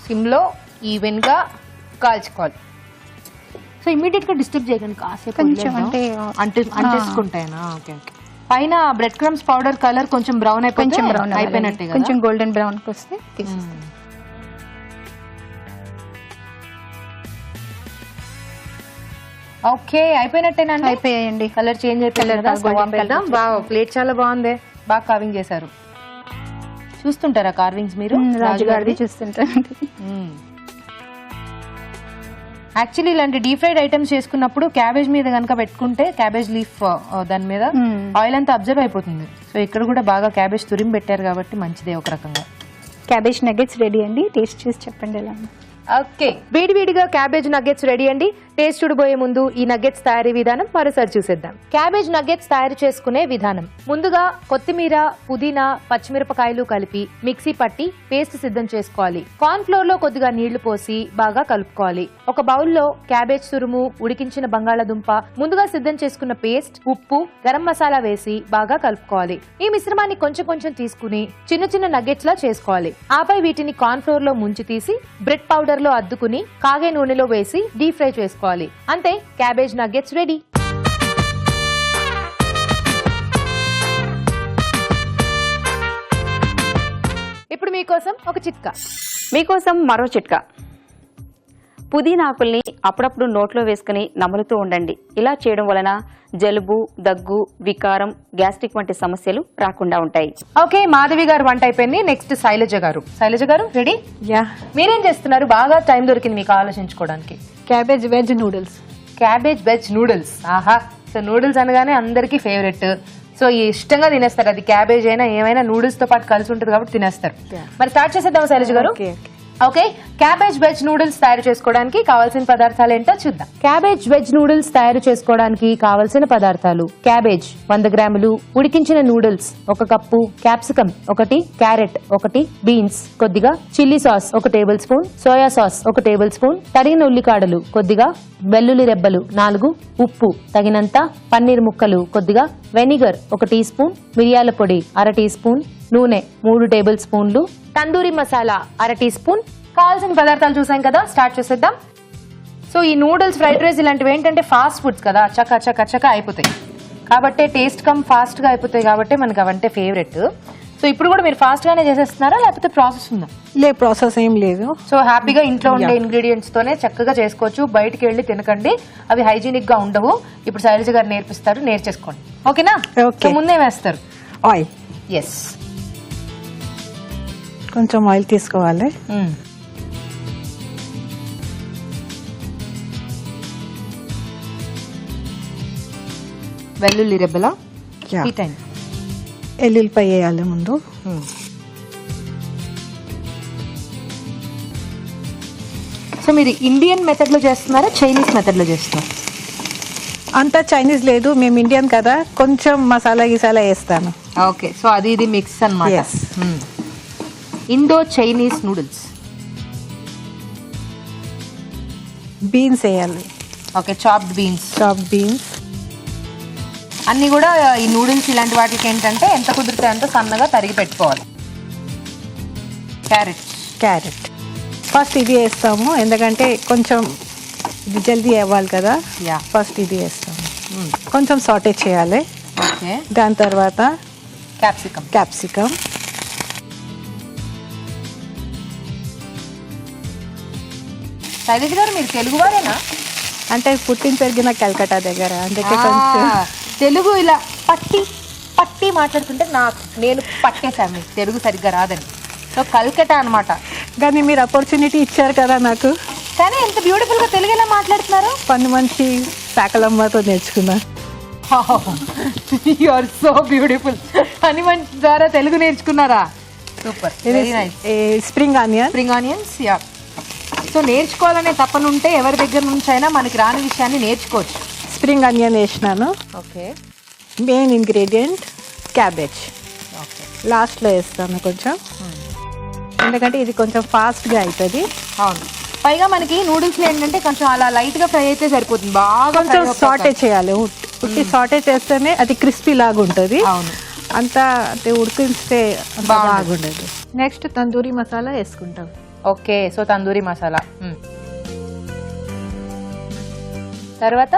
సిమ్లో ఈవెన్ గా కాల్చుకోవాలి. సో ఇమీడియట్ గా డిస్టర్బ్ చేయకండి, కాసేపు కొంచెం అంటేసుకుంటాయనా? Okay okay. పైన బ్రెడ్ క్రమ్స్ పౌడర్ కలర్ కొంచెం బ్రౌన్ అయిపోయినట్టే, కొంచెం గోల్డెన్ బ్రౌన్ వస్తే ఓకే అయిపోయినట్టేనండి. అయిపోయాయండి. కలర్ చేంజ్ అయిపోయింది. ప్లేట్ చాలా బాగుంది, బాగా కార్వింగ్ చేశారు. చూస్తుంటారా కార్వింగ్స్ మీరు? రాజుగారిది చూస్తుంటారండి. యాక్చువల్లీ ఇలాంటి డీప్ ఫ్రైడ్ ఐటమ్స్ చేసుకున్నప్పుడు క్యాబేజ్ మీద కనుక పెట్టుకుంటే క్యాబేజ్ లీఫ్ దాని మీద ఆయిల్ అంతా అబ్జర్వ్ అయిపోతుంది. సో ఇక్కడ కూడా బాగా క్యాబేజ్ తురిమి పెట్టారు కాబట్టి మంచిదే ఒక రకంగా. క్యాబేజ్ నగెట్స్ రెడీ అండి, టేస్ట్ చూసి చెప్పండి ఎలా. ఓకే, వేడివేడిగా క్యాబేజ్ నగ్గెట్స్ రెడీ అండి. టేస్ట్ చూడబోయే ముందు ఈ నగ్గెట్స్ తయారీ విధానం మరోసారి చూసేద్దాం. క్యాబేజ్ నగ్గెట్స్ తయారు చేసుకునే విధానం. ముందుగా కొత్తిమీర, పుదీనా, పచ్చిమిరపకాయలు కలిపి మిక్సీ పట్టి పేస్ట్ సిద్ధం చేసుకోవాలి. కార్న్ ఫ్లోర్ లో కొద్దిగా నీళ్లు పోసి బాగా కలుపుకోవాలి. ఒక బౌల్లో క్యాబేజ్ తురుము, ఉడికించిన బంగాళాదుంప, ముందుగా సిద్ధం చేసుకున్న పేస్ట్, ఉప్పు, గరం మసాలా వేసి బాగా కలుపుకోవాలి. ఈ మిశ్రమాన్ని కొంచెం కొంచెం తీసుకుని చిన్న చిన్న నగ్గెట్స్ లా చేసుకోవాలి. ఆపై వీటిని కార్న్ ఫ్లోర్ లో ముంచి తీసి బ్రెడ్ పౌడర్ లో అద్దుకుని కాగే నూనెలో వేసి డీప్ ఫ్రై చేసుకోవాలి. అంతే, క్యాబేజ్ నగ్గెట్స్ రెడీ. ఇప్పుడు మీకోసం ఒక చిట్కా. మీకోసం మరో చిట్కా. పుదీనా ఆకుల్ని అప్పుడప్పుడు నోట్లో వేసుకుని నములుతూ ఉండండి. ఇలా చేయడం వలన జలుబు, దగ్గు, వికారం, గ్యాస్ట్రిక్ వంటి సమస్యలు రాకుండా ఉంటాయి. ఓకే, మాధవి గారు వంట అయిపోయింది. నెక్స్ట్ శైలజ గారు. శైలజ గారు రెడీ? యా, మీరేం చేస్తున్నారు? బాగా టైం దొరికింది మీకు ఆలోచించుకోవడానికి. Cabbage veg noodles. Cabbage veg noodles. ఆహా, సో నూడిల్స్ అనగానే అందరికీ ఫేవరెట్. సో ఇష్టంగా తినేస్తారు. అది క్యాబేజ్ అయినా ఏమైనా నూడిల్స్ తో పాటు కలిసి ఉంటుంది కాబట్టి తినేస్తారు. మరి స్టార్ట్ చేసేద్దాం శైలజ గారు. ఓకే, క్యాబేజ్ వెజ్ నూడిల్స్ తయారు చేసుకోవడానికి కావాల్సిన పదార్థాలు ఏంటో చూద్దాం. క్యాబేజ్ వెజ్ నూడిల్స్ తయారు చేసుకోవడానికి కావాల్సిన పదార్థాలు: క్యాబేజ్ 100 గ్రాములు, ఉడికించిన noodles 1 cup, capsicum 1, carrot 1, beans కొద్దిగా, chilli sauce 1 table spoon, soya sauce 1 table spoon, తరిగిన ఉల్లికాడలు కొద్దిగా, వెల్లుల్లి రెబ్బలు 4, ఉప్పు తగినంత, పన్నీర్ ముక్కలు కొద్దిగా, వెనిగర్ 1 టీ స్పూన్, మిరియాల పొడి 1/2 టీ స్పూన్, నూనె 3 టేబుల్ స్పూన్లు, తందూరి మసాలా 1/2 టీ స్పూన్. కావాల్సిన పదార్థాలు చూసాం కదా, స్టార్ట్ చేసేద్దాం. సో ఈ నూడిల్స్, ఫ్రైడ్ రైస్ ఇలాంటివి ఏంటంటే ఫాస్ట్ ఫుడ్స్ కదా, చక్క అయిపోతాయి కాబట్టి, టేస్ట్ కమ్ ఫాస్ట్ గా అయిపోతాయి కాబట్టి మనకి అవంటే ఫేవరెట్. సో ఇప్పుడు కూడా మీరు ఫాస్ట్ గానే చేసేస్తున్నారా లేకపోతే ప్రాసెస్ ఉందా? ప్రాసెస్ ఏం లేదు. సో హ్యాపీగా ఇంట్లో ఉండే ఇంగ్రీడియంట్స్ తోనే చక్కగా చేసుకోవచ్చు. బయటికి వెళ్ళి తినకండి, అవి హైజీనిక్ గా ఉండవు. ఇప్పుడు శైలజ గారు నేర్పిస్తారు, నేర్చేసుకోండి. ఓకేనా? Okay. సో ముందే వేస్తారు ఆయిల్. ఎస్, కొంచెం ఆయిల్ తీసుకోవాలి. వెల్లుల్లి రెబ్బల Yeah. హీట్ అయింది. ఎల్లుల్లిపాయ వేయాలి ముందు. సో మీరు ఇండియన్ మెథడ్ లో చేస్తున్నారా, చైనీస్ మెథడ్ లో చేస్తున్నారా? అంతా చైనీస్ లేదు, మేము ఇండియన్ కదా, కొంచెం మసాలా గిసాలా వేస్తాను. ఓకే, సో అది ఇది మిక్స్ అన్నమాట. Yes. Indo Chinese noodles. Beans వేయాలి. Okay, chopped beans. Chop beans. అన్ని కూడా ఈ నూడిల్స్ ఇలాంటి వాటికి ఏంటంటే ఎంత కుదిరితే అంత సన్నగా తరిగి పెట్టుకోవాలి. క్యారెట్ ఫస్ట్ ఇది వేస్తాము, ఎందుకంటే కొంచెం ఇది జల్దీ అవ్వాలి కదా. Yeah. ఫస్ట్ ఇది వేస్తాము, కొంచెం సాటే చేయాలి. ఓకే, దాని తర్వాత క్యాప్సికం. శైలజ గారు మీరు తెలుగు వారేనా? అంటే పుట్టిన పెరిగిన కల్కట్టా దగ్గర, అందుకే కొంచెం తెలుగు ఇలా పట్టి మాట్లాడుతుంటే నేను పట్టేశాను మీకు తెలుగు సరిగ్గా రాదని. సో కల్కట్టా అనమాట. కానీ మీరు ఆపర్చునిటీ ఇచ్చారు కదా నాకు. కానీ ఎంత బ్యూటిఫుల్ గా తెలుగు ఎలా మాట్లాడుతున్నారు. పని మనిషి శాకలమ్మతో నేర్చుకున్నా. You are so beautiful. పని మనిషి ద్వారా తెలుగు నేర్చుకున్నారా? Super, very nice. Spring onions. Yeah. So నేర్చుకోవాలనే తపన ఉంటే ఎవరి దగ్గర నుంచి అయినా మనకి రాని విషయాన్ని నేర్చుకోవచ్చు. స్ప్రింగ్ ఆనియన్ వేసినాను. Okay, main ingredient cabbage. Okay, లాస్ట్లో వేస్తాను కొంచెం, ఎందుకంటే ఇది కొంచెం ఫాస్ట్గా అవుతుంది. అవును, పైగా మనకి నూడిల్స్ ఏంటంటే కొంచెం అలా లైట్ గా ఫ్రై అయితే సరిపోతుంది. బాగా కొంచెం సాటే చేయాలి. ఉట్టి సాటే చేస్తేనే అది క్రిస్పీ లాగా ఉంటుంది. అవును, అంతా అంటే ఉడికిస్తే బాగుండదు. నెక్స్ట్ తందూరి మసాలా వేసుకుంటాం. Okay, so tandoori masala. తర్వాత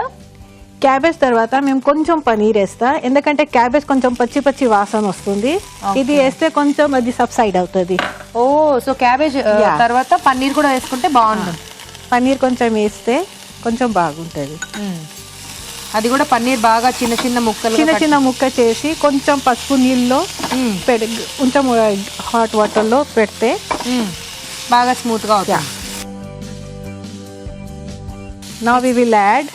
క్యాబేజ్ తర్వాత మేము కొంచెం పనీర్ వేస్తా, ఎందుకంటే క్యాబేజ్ కొంచెం పచ్చి వాసన వస్తుంది. ఇది వేస్తే కొంచెం అది సబ్సైడ్ అవుతుంది. ఓ, సో క్యాబేజ్ తర్వాత పన్నీర్ కూడా వేసుకుంటే బాగుంటుంది. పన్నీర్ కొంచెం వేస్తే కొంచెం బాగుంటుంది. అది కూడా పన్నీర్ బాగా చిన్న ముక్క చేసి కొంచెం పసుపు నీళ్ళలో కొంచెం హాట్ వాటర్ లో పెడితే బాగా స్మూత్ గా అవుతుంది. Now we will add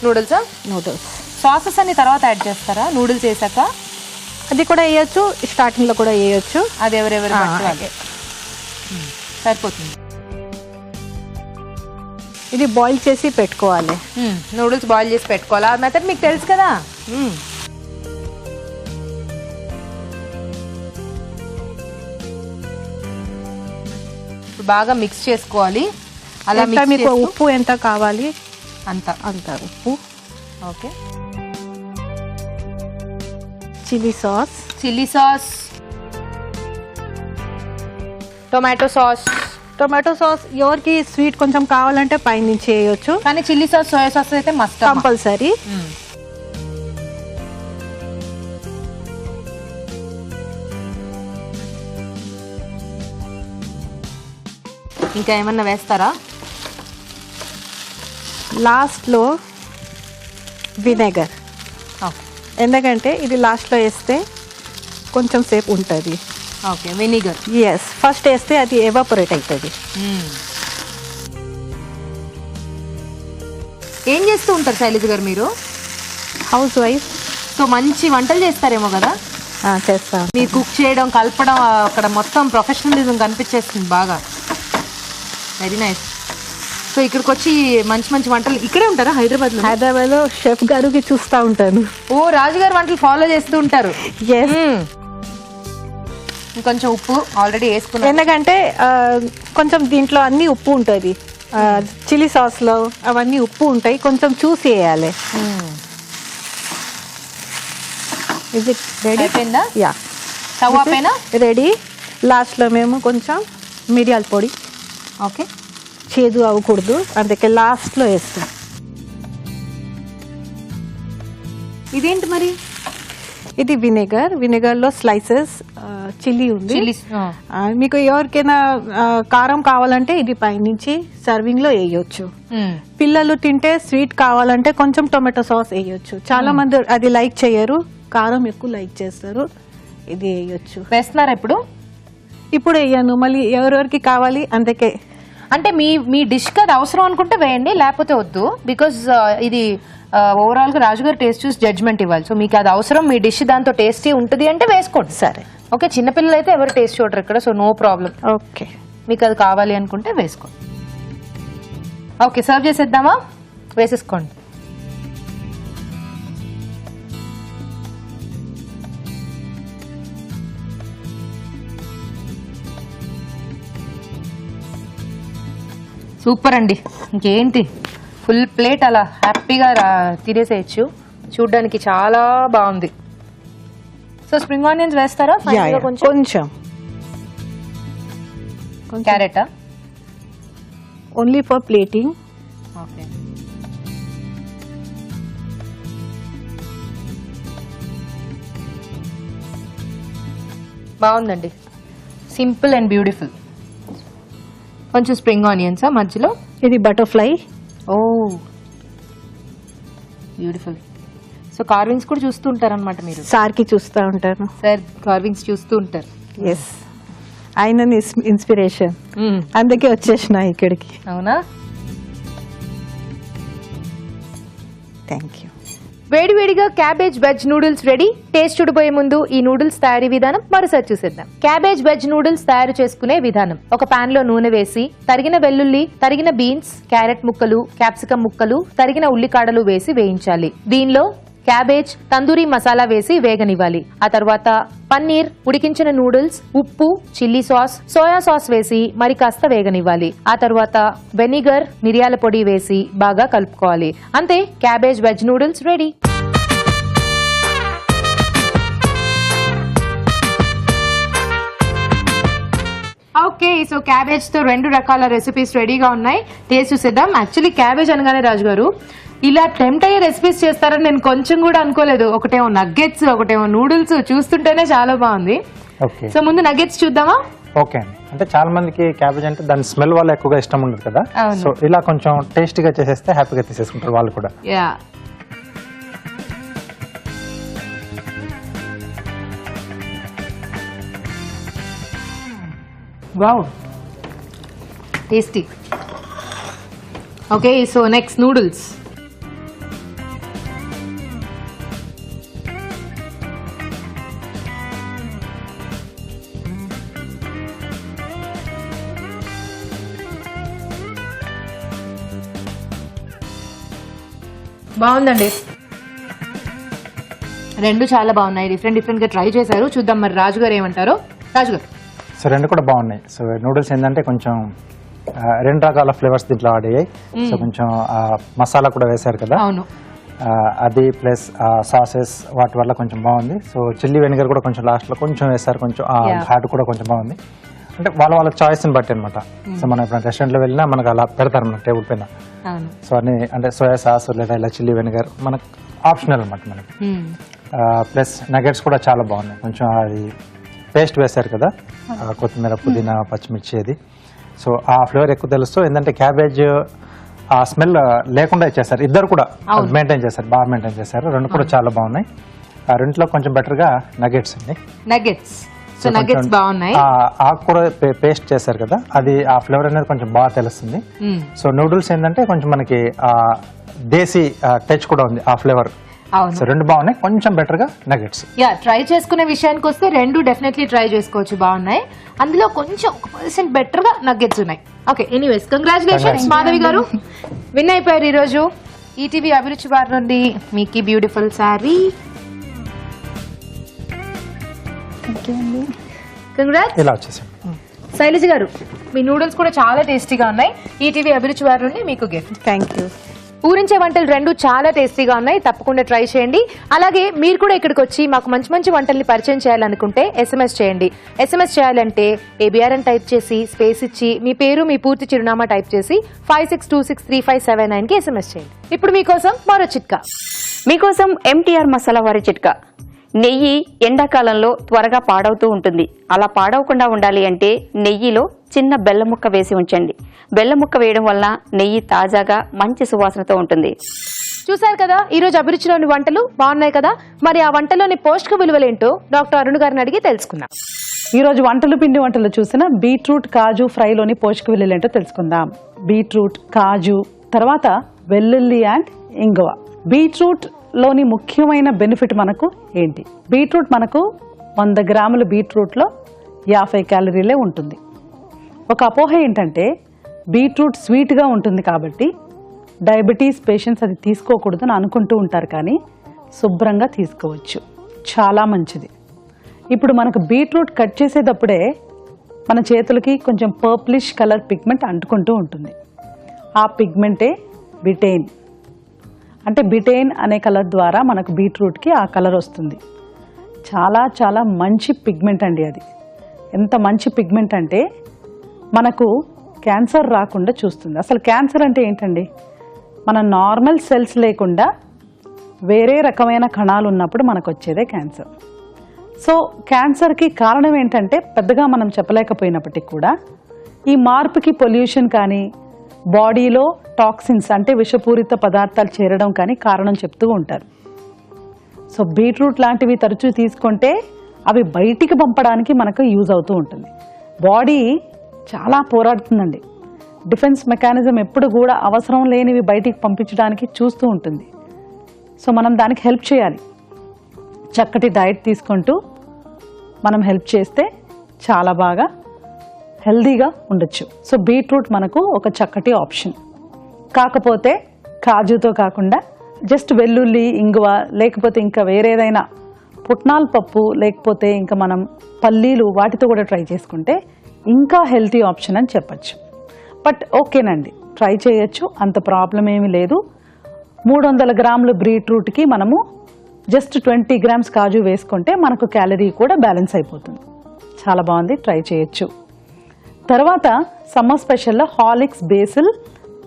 noodles. Sauces అన్ని తర్వాత యాడ్ చేస్తారా నూడిల్స్ వేసాక? అది కూడా వేయొచ్చు, స్టార్టింగ్ లో కూడా వేయొచ్చు. అది ఎవరెవరు సరిపోతుంది. ఇది బాయిల్ చేసి పెట్టుకోవాలి. నూడిల్స్ బాయిల్ చేసి పెట్టుకోవాలి. ఆ మెథడ్ మీకు తెలుసు కదా. బాగా మిక్స్ చేసుకోవాలి. అలా ఎంత మీకు ఉప్పు ఎంత కావాలి అంత ఉప్పు. Okay. Chilli sauce, tomato sauce. Tomato sauce ఎవరికి స్వీట్ కొంచెం కావాలంటే పైనుంచి వేయొచ్చు, కానీ చిల్లీ సాస్, సోయా సాస్ అయితే మస్ట్ కంపల్సరీ. ఇంకా ఏమన్నా వేస్తారా? లాస్ట్లో వినెగర్, ఎందుకంటే ఇది లాస్ట్లో వేస్తే కొంచెం సేపు ఉంటుంది. Okay, vinegar. ఎస్, ఫస్ట్ వేస్తే అది ఎవాపరేట్ అవుతుంది. ఏం చేస్తూ ఉంటారు శైలజ గారు మీరు? House wife. సో మంచి వంటలు చేస్తారేమో కదా? చేస్తాం. మీరు కుక్ చేయడం, కలపడం, అక్కడ మొత్తం ప్రొఫెషనలిజం కనిపించేస్తుంది బాగా. Very nice. సో ఇక్కడికి వచ్చి మంచి మంచి వంటలు ఇక్కడే ఉంటారా హైదరాబాద్లో? హైదరాబాద్లో షెఫ్ గారికి చూస్తూ ఉంటాను. ఓ, రాజుగారు వంటలు ఫాలో చేస్తూ ఉంటారు. ఎస్. ఇంకొంచెం ఉప్పు ఆల్రెడీ వేసుకున్నాను, ఎందుకంటే కొంచెం దీంట్లో అన్ని ఉప్పు ఉంటుంది. చిల్లీ సాస్లో అవన్నీ ఉప్పు ఉంటాయి, కొంచెం చూసి వేయాలి. Is it ready? అయిపోయిందా? యా, స్టవ్ ఆపేనా? రెడీ. లాస్ట్లో మేము కొంచెం మిరియాల పొడి, ఓకే, చేదు అవ్వకూడదు అందుకే లాస్ట్లో వేస్తాం. ఇదేంటి మరి? ఇది వినెగర్లో స్లైసెస్ చిల్లీ ఉంది. మీకు ఎవరికైనా కారం కావాలంటే ఇది పైనుంచి సర్వింగ్ లో వేయొచ్చు. పిల్లలు తింటే స్వీట్ కావాలంటే కొంచెం టొమాటో సాస్ వేయొచ్చు. చాలా మంది అది లైక్ చేయరు, కారం ఎక్కువ లైక్ చేస్తారు. ఇది వేయొచ్చు. వేస్తున్నారా ఇప్పుడు? ఇప్పుడు వేయను, మళ్ళీ ఎవరెవరికి కావాలి అందుకే. అంటే మీ డిష్ కి అది అవసరం అనుకుంటే వేయండి, లేకపోతే వద్దు. బికాజ్ ఇది ఓవరాల్ గా రాజుగారు టేస్ట్ చూసి జడ్జ్మెంట్ ఇవ్వాలి. సో మీకు అది అవసరం, మీ డిష్ దాంతో టేస్టీ ఉంటుంది అంటే వేసుకోండి. సరే, ఓకే. చిన్నపిల్లలు అయితే ఎవరు టేస్ట్ చూడరు ఇక్కడ, సో నో ప్రాబ్లం. ఓకే, మీకు అది కావాలి అనుకుంటే వేసుకోండి. ఓకే, సర్వ్ చేసేద్దామా? వేసేసుకోండి. సూపర్ అండి. ఇంకేంటి, ఫుల్ ప్లేట్ అలా హ్యాపీగా తినేసేయచ్చు. చూడ్డానికి చాలా బాగుంది. సో స్ప్రింగ్ ఆనియన్స్ వేస్తారా? కొంచెం క్యారెటా? Only for plating. ఓకే. బాగుందండి, సింపుల్ అండ్ బ్యూటిఫుల్. కొంచెం స్ప్రింగ్ ఆనియన్స్ మధ్యలో. ఇది butterfly. Oh, beautiful. So carvings కూడా చూస్తూ ఉంటారు అనమాట మీరు? సార్కి చూస్తూ ఉంటాను. సార్ కార్వింగ్స్ చూస్తూ ఉంటారు. ఎస్, ఆయన ఇన్స్పిరేషన్, అందుకే వచ్చేసిన ఇక్కడికి. అవునా? Thank you. వేడివేడిగా cabbage veg noodles ready. Taste చూడబోయే ముందు ఈ నూడిల్స్ తయారీ విధానం మరోసారి చూసేద్దాం. క్యాబేజ్ వెజ్ నూడిల్స్ తయారు చేసుకునే విధానం: ఒక పాన్ లో నూనె వేసి తరిగిన వెల్లుల్లి, తరిగిన బీన్స్, క్యారెట్ ముక్కలు, క్యాప్సికం ముక్కలు, తరిగిన ఉల్లికాడలు వేసి వేయించాలి. దీనిలో క్యాబేజ్, తందూరి మసాలా వేసి వేగనివ్వాలి. ఆ తర్వాత పన్నీర్, ఉడికించిన నూడిల్స్, ఉప్పు, చిల్లీ సాస్, సోయా సాస్ వేసి మరి కాస్త వేగనివ్వాలి. ఆ తర్వాత వెనిగర్, మిరియాల పొడి వేసి బాగా కలుపుకోవాలి. అంతే, cabbage veg noodles ready. Okay, so cabbage తో 2 రకాల రెసిపీస్ రెడీగా ఉన్నాయి. టేస్ట్ చూసేద్దాం. యాక్చువల్లీ క్యాబేజ్ అనగానే రాజు గారు ఇలా టెంప్ట్ అయ్యే రెసిపీస్ చేస్తారని నేను కొంచెం కూడా అనుకోలేదు. ఒకటేమో నగ్గెట్స్, ఒకటేమో నూడిల్స్. చూస్తుంటేనే చాలా బాగుంది. ఓకే, సో ముందు నగ్గెట్స్ చూద్దామా? ఓకే అండి. అంటే చాలా మందికి క్యాబేజ్ అంటే దాని స్మెల్ వల్ల ఎక్కువగా ఇష్టం ఉండదు కదా. అవును. సో ఇలా కొంచెం టేస్టీగా చేసేస్తే హ్యాపీగా తీసేసుకుంటారు వాళ్ళు కూడా. Yeah, wow, tasty. Okay, so next noodles. బాగుందండి, రెండు చాలా బాగున్నాయి, డిఫరెంట్ గా ట్రై చేశారు. చూద్దాం మరి రాజు గారు ఏమంటారో. రాజు గారు. సో రెండు కూడా బాగున్నాయి. సో నూడిల్స్ ఏంటంటే కొంచెం రెండు రకాల ఫ్లేవర్స్ దీంట్లో యాడ్ అయ్యాయి. సో కొంచెం మసాలా కూడా వేశారు కదా, అవును, అది ప్లస్ సాసెస్ వాటి వల్ల కొంచెం బాగుంది. సో చిల్లీ వెనిగర్ కూడా కొంచెం లాస్ట్లో కొంచెం వేస్తారు, కొంచెం ఘాటు కూడా కొంచెం బాగుంది. అంటే వాళ్ళ చాయిస్ని బట్టి అనమాట. సో మనం ఇప్పుడు రెస్టారెంట్లో వెళ్ళినా మనకు అలా పెడతారు మన టేబుల్ పైన. సో అన్ని అంటే సోయా సాస్ లేదా ఇలా చిల్లీ వెనిగర్ మనకు ఆప్షనల్ అనమాట మనకి. ప్లస్ నగెట్స్ కూడా చాలా బాగున్నాయి. కొంచెం అది పేస్ట్ వేశారు కదా, కొత్తిమీర పుదీనా పచ్చిమిర్చి అది. సో ఆ ఫ్లేవర్ ఎక్కువ తెలుస్తూ ఏంటంటే క్యాబేజ్ ఆ స్మెల్ లేకుండా ఇచ్చేసారు. ఇద్దరు కూడా మెయింటైన్ చేశారు, బాగా మెయింటైన్ చేశారు. రెండు కూడా చాలా బాగున్నాయి. ఆ రెండులో కొంచెం బెటర్ గా నగెట్స్ అండి. నగెట్స్ బాగున్నాయి. ఆకు కూడా పేస్ట్ చేశారు కదా, అది ఆ ఫ్లేవర్ అనేది కొంచెం బాగా తెలుస్తుంది. సో నూడిల్స్ ఏంటంటే కొంచెం మనకి దేశీ టచ్ కూడా ఉంది ఆ ఫ్లేవర్. సో రెండు బాగున్నాయి, కొంచెం బెటర్ గా నగెట్స్. ట్రై చేసుకునే విషయానికి వస్తే రెండు డెఫినెట్లీ ట్రై చేసుకోవచ్చు, బాగున్నాయి. అందులో కొంచెం 1% బెటర్ గా నగెట్స్ ఉన్నాయి. ఓకే, ఎనీవేస్ కంగ్రాచులేషన్స్ మాధవి గారు, విన్ అయిపోయారు ఈ రోజు. ఈటీవీ అభిరుచి వారి నుండి మీకు బ్యూటిఫుల్ శారీ. కంగ్రాట్స్. ఇలా వచ్చేసి శైలజ గారు, మీ నూడిల్స్ కూడా చాలా టేస్టీగా ఉన్నాయి. ఈటీవీ అభిరుచి వారి నుండి మీకు గిఫ్ట్. Thank you. ఊరించే వంటలు రెండు చాలా టేస్టీగా ఉన్నాయి, తప్పకుండా ట్రై చేయండి. అలాగే మీరు కూడా ఇక్కడికి వచ్చి మాకు మంచి మంచి వంటల్ని పరిచయం చేయాలనుకుంటే SMS చేయండి. SMS చేయాలంటే ABR అని టైప్ చేసి స్పేస్ ఇచ్చి మీ పేరు మీ పూర్తి చిరునామా టైప్ చేసి 56263579 కి SMS చేయండి. ఇప్పుడు మీకోసం మరో చిట్కా. మీకోసం MTR మసాలా వారి చిట్కా. నెయ్యి ఎండాకాలంలో త్వరగా పాడవుతూ ఉంటుంది. అలా పాడవకుండా ఉండాలి అంటే నెయ్యిలో చిన్న బెల్లం ముక్క వేసి ఉంచండి. బెల్లం ముక్క వేయడం వల్ల నెయ్యి తాజాగా మంచి సువాసనతో ఉంటుంది. చూశారు కదా, ఈ రోజు అభిరుచిలోని వంటలు బాగున్నాయి కదా. మరి ఆ వంటలోని పోషక విలువలేంటో డాక్టర్ అరుణ్ గారిని అడిగి తెలుసుకుందాం. ఈ రోజు పిండి వంటలు చూసిన బీట్రూట్ కాజు ఫ్రైలోని పోషక విలువలు ఏంటో తెలుసుకుందాం. బీట్రూట్, కాజు, తర్వాత వెల్లుల్లి అండ్ ఇంగువ. బీట్రూట్ లోని ముఖ్యమైన బెనిఫిట్ మనకు ఏంటి? బీట్రూట్ మనకు 100 గ్రాముల బీట్రూట్లో 50 క్యాలరీలే ఉంటుంది. ఒక అపోహ ఏంటంటే బీట్రూట్ స్వీట్గా ఉంటుంది కాబట్టి డయాబెటీస్ పేషెంట్స్ అది తీసుకోకూడదు అని అనుకుంటూ ఉంటారు, కానీ శుభ్రంగా తీసుకోవచ్చు, చాలా మంచిది. ఇప్పుడు మనకు బీట్రూట్ కట్ చేసేటప్పుడే మన చేతులకి కొంచెం పర్ప్లిష్ కలర్ పిగ్మెంట్ అంటుకుంటూ ఉంటుంది. ఆ పిగ్మెంటే బిటైన్. అంటే బిటైన్ అనే కలర్ ద్వారా మనకు బీట్రూట్కి ఆ కలర్ వస్తుంది. చాలా చాలా మంచి పిగ్మెంట్ అండి అది. ఎంత మంచి పిగ్మెంట్ అంటే మనకు క్యాన్సర్ రాకుండా చూస్తుంది. అసలు క్యాన్సర్ అంటే ఏంటండి? మన నార్మల్ సెల్స్ లేకుండా వేరే రకమైన కణాలు ఉన్నప్పుడు మనకు వచ్చేదే క్యాన్సర్. సో క్యాన్సర్కి కారణం ఏంటంటే పెద్దగా మనం చెప్పలేకపోయినప్పటికీ కూడా ఈ మార్పుకి పొల్యూషన్ కానీ బాడీలో టాక్సిన్స్ అంటే విషపూరిత పదార్థాలు చేరడం కానీ కారణం చెప్తూ ఉంటారు. సో బీట్రూట్ లాంటివి తరచూ తీసుకుంటే అవి బయటికి పంపడానికి మనకు యూజ్ అవుతూ ఉంటుంది. బాడీ చాలా పోరాడుతుందండి. డిఫెన్స్ మెకానిజం ఎప్పుడు కూడా అవసరం లేనివి బయటికి పంపించడానికి చూస్తూ ఉంటుంది. సో మనం దానికి హెల్ప్ చేయాలి. చక్కటి డైట్ తీసుకుంటూ మనం హెల్ప్ చేస్తే చాలా బాగా హెల్దీగా ఉండొచ్చు. సో బీట్రూట్ మనకు ఒక చక్కటి ఆప్షన్. కాకపోతే కాజుతో కాకుండా జస్ట్ వెల్లుల్లి, ఇంగువ, లేకపోతే ఇంకా వేరేదైనా పుట్నాల పప్పు, లేకపోతే ఇంకా మనం పల్లీలు, వాటితో కూడా ట్రై చేసుకుంటే ఇంకా హెల్తీ ఆప్షన్ అని చెప్పచ్చు. బట్ ఓకేనండి, ట్రై చేయొచ్చు, అంత ప్రాబ్లం ఏమీ లేదు. 300 గ్రాముల బీట్రూట్కి మనము జస్ట్ 20 గ్రామ్స్ కాజు వేసుకుంటే మనకు క్యాలరీ కూడా బ్యాలెన్స్ అయిపోతుంది. చాలా బాగుంది, ట్రై చేయొచ్చు. తర్వాత సమ్మర్ స్పెషల్లో Horlicks basil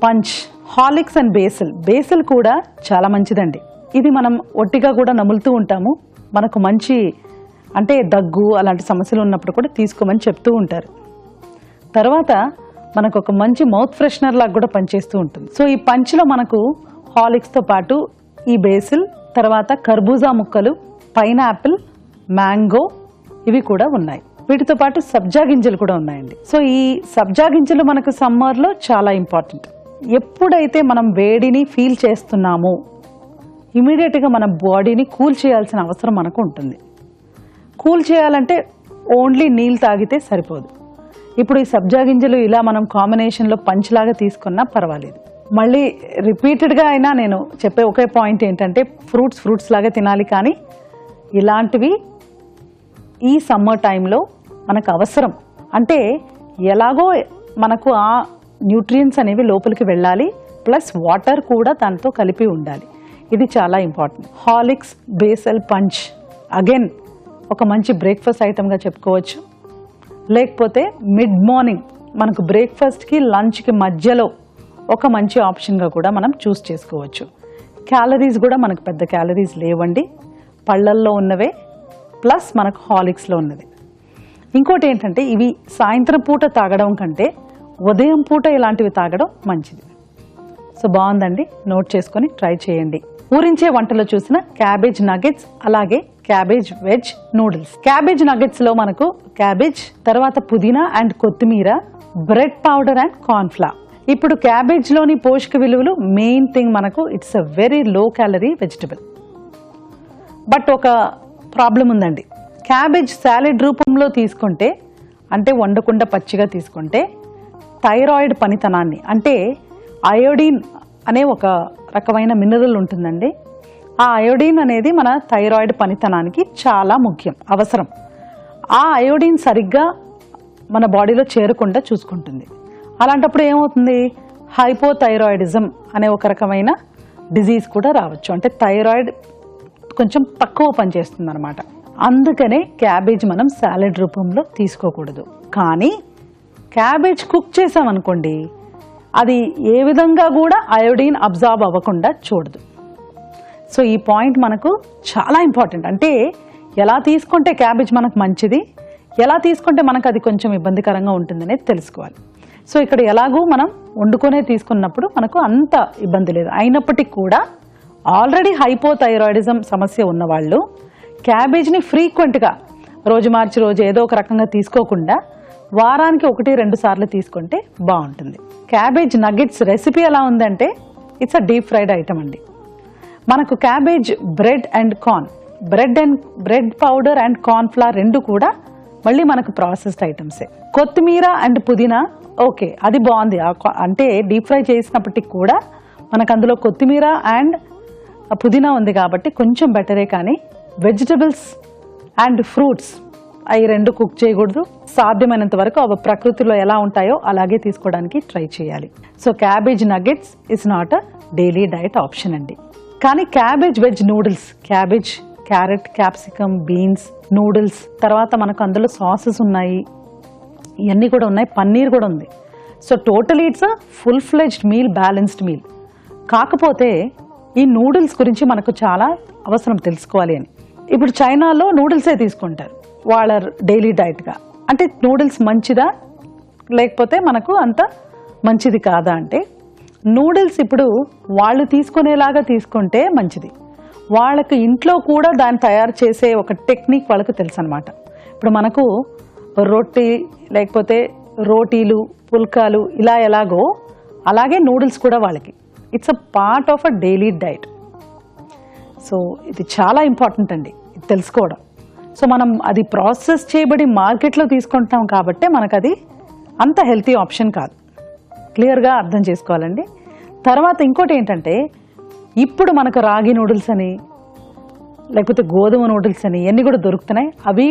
punch. Horlicks and basil కూడా చాలా మంచిదండి. ఇది మనం ఒట్టిగా కూడా నములుతూ ఉంటాము. మనకు మంచి అంటే దగ్గు అలాంటి సమస్యలు ఉన్నప్పుడు కూడా తీసుకోమని చెప్తూ ఉంటారు. తర్వాత మనకు ఒక మంచి మౌత్ ఫ్రెషనర్ లాగా కూడా పనిచేస్తూ ఉంటుంది. సో ఈ పంచ్లో మనకు హార్లిక్స్తో పాటు ఈ బేసిల్, తర్వాత కర్బూజా ముక్కలు, పైనాపిల్, మ్యాంగో ఇవి కూడా ఉన్నాయి. వీటితో పాటు సబ్జా గింజలు కూడా ఉన్నాయండి. సో ఈ సబ్జా గింజలు మనకు సమ్మర్లో చాలా ఇంపార్టెంట్. ఎప్పుడైతే మనం వేడిని ఫీల్ చేస్తున్నామో ఇమీడియట్గా మన బాడీని కూల్ చేయాల్సిన అవసరం మనకు ఉంటుంది. కూల్ చేయాలంటే ఓన్లీ నీళ్ళు తాగితే సరిపోదు. ఇప్పుడు ఈ సబ్జా గింజలు ఇలా మనం కాంబినేషన్లో పంచ్లాగా తీసుకున్నా పర్వాలేదు. మళ్ళీ రిపీటెడ్గా అయినా నేను చెప్పే ఒకే పాయింట్ ఏంటంటే ఫ్రూట్స్ లాగా తినాలి, కానీ ఇలాంటివి ఈ సమ్మర్ టైంలో మనకు అవసరం. అంటే ఎలాగో మనకు ఆ న్యూట్రియన్స్ అనేవి లోపలికి వెళ్ళాలి, ప్లస్ వాటర్ కూడా దాంతో కలిపి ఉండాలి. ఇది చాలా important. Horlicks basal punch again ఒక మంచి బ్రేక్ఫాస్ట్ ఐటమ్గా చెప్పుకోవచ్చు. లేకపోతే మిడ్ మార్నింగ్ మనకు బ్రేక్ఫాస్ట్కి లంచ్కి మధ్యలో ఒక మంచి ఆప్షన్గా కూడా మనం చూస్ చేసుకోవచ్చు. క్యాలరీస్ కూడా మనకు పెద్ద క్యాలరీస్ లేవండి, పళ్ళల్లో ఉన్నవే ప్లస్ మనకు హార్లిక్స్లో ఉన్నది. ఇంకోటి ఏంటంటే ఇవి సాయంత్రం పూట తాగడం కంటే ఉదయం పూట ఇలాంటివి తాగడం మంచిది. సో బాగుందండి, నోట్ చేసుకొని ట్రై చేయండి. ఊరించే వంటలో చూసిన క్యాబేజ్ నగెట్స్, అలాగే cabbage veg noodles. Cabbage nuggets లో మనకు క్యాబేజ్, తర్వాత పుదీనా అండ్ కొత్తిమీర, బ్రెడ్ పౌడర్ అండ్ కార్న్ఫ్లవర్. ఇప్పుడు క్యాబేజ్ లోని పోషక విలువలు మెయిన్ థింగ్ మనకు it's a very low calorie vegetable. But ఒక ప్రాబ్లం ఉందండి, క్యాబేజ్ సాలెడ్ రూపంలో తీసుకుంటే, అంటే వండకుండా పచ్చిగా తీసుకుంటే థైరాయిడ్ పనితనాన్ని, అంటే అయోడిన్ అనే ఒక రకమైన మినరల్ ఉంటుందండి. ఆ అయోడిన్ అనేది మన థైరాయిడ్ పనితనానికి చాలా ముఖ్యం, అవసరం. ఆ అయోడిన్ సరిగ్గా మన బాడీలో చేరకుండా చూసుకుంటుంది. అలాంటప్పుడు ఏమవుతుంది, హైపోథైరాయిడిజం అనే ఒక రకమైన డిజీజ్ కూడా రావచ్చు. అంటే థైరాయిడ్ కొంచెం తక్కువ పనిచేస్తుంది అనమాట. అందుకనే క్యాబేజ్ మనం సాలెడ్ రూపంలో తీసుకోకూడదు. కానీ క్యాబేజ్ కుక్ చేసామనుకోండి, అది ఏ విధంగా కూడా అయోడిన్ అబ్జార్బ్ అవ్వకుండా చూడదు. సో ఈ పాయింట్ మనకు చాలా ఇంపార్టెంట్. అంటే ఎలా తీసుకుంటే క్యాబేజ్ మనకు మంచిది, ఎలా తీసుకుంటే మనకు అది కొంచెం ఇబ్బందికరంగా ఉంటుందనేది తెలుసుకోవాలి. సో ఇక్కడ ఎలాగూ మనం వండుకొనే తీసుకున్నప్పుడు మనకు అంత ఇబ్బంది లేదు. అయినప్పటికీ కూడా ఆల్రెడీ హైపోథైరాయిడిజం సమస్య ఉన్నవాళ్ళు క్యాబేజ్ని ఫ్రీక్వెంట్గా రోజు మార్చి రోజు ఏదో ఒక రకంగా తీసుకోకుండా వారానికి 1-2 సార్లు తీసుకుంటే బాగుంటుంది. క్యాబేజ్ నగెట్స్ రెసిపీ ఎలా ఉందంటే it's a deep fried item అండి. మనకు cabbage bread and corn, bread powder and corn flour రెండు కూడా మళ్ళీ మనకు ప్రాసెస్డ్ ఐటమ్సే. కొత్తిమీర అండ్ పుదీనా ఓకే, అది బాగుంది. అంటే డీప్ ఫ్రై చేసినప్పటికి కూడా మనకు అందులో కొత్తిమీర అండ్ పుదీనా ఉంది కాబట్టి కొంచెం బెటరే. కానీ వెజిటబుల్స్ అండ్ ఫ్రూట్స్ అవి రెండు కుక్ చేయకూడదు. సాధ్యమైనంత వరకు అవి ప్రకృతిలో ఎలా ఉంటాయో అలాగే తీసుకోవడానికి ట్రై చేయాలి. So cabbage nuggets is not a daily diet option అండి. కానీ cabbage veg noodles, cabbage, carrot, capsicum, beans noodles, తర్వాత మనకు అందులో సాసెస్ ఉన్నాయి, ఇవన్నీ కూడా ఉన్నాయి, పన్నీర్ కూడా ఉంది. So totally it's a full fledged meal, balanced meal. కాకపోతే ఈ నూడిల్స్ గురించి మనకు చాలా అవసరం తెలుసుకోవాలి అని. ఇప్పుడు చైనాలో నూడిల్సే తీసుకుంటారు వాళ్ళ డైలీ డైట్గా. అంటే నూడిల్స్ మంచిదా లేకపోతే మనకు అంత మంచిది కాదా అంటే, నూడిల్స్ ఇప్పుడు వాళ్ళు తీసుకునేలాగా తీసుకుంటే మంచిది. వాళ్ళకి ఇంట్లో కూడా దాన్ని తయారు చేసే ఒక టెక్నిక్ వాళ్ళకు తెలుసు అనమాట. ఇప్పుడు మనకు రొట్టి లేకపోతే రోటీలు, పుల్కాలు ఇలా ఎలాగో అలాగే నూడిల్స్ కూడా వాళ్ళకి it's a part of a daily diet. So ఇది చాలా ఇంపార్టెంట్ అండి ఇది తెలుసుకోవడం. సో మనం అది ప్రాసెస్ చేయబడి మార్కెట్లో తీసుకుంటాం కాబట్టి మనకు అది అంత హెల్తీ ఆప్షన్ కాదు. క్లియర్గా అర్థం చేసుకోవాలండి. తర్వాత ఇంకోటి ఏంటంటే, ఇప్పుడు మనకు రాగి నూడిల్స్ అని లేకపోతే గోధుమ నూడిల్స్ అని ఇవన్నీ కూడా దొరుకుతున్నాయి. అవి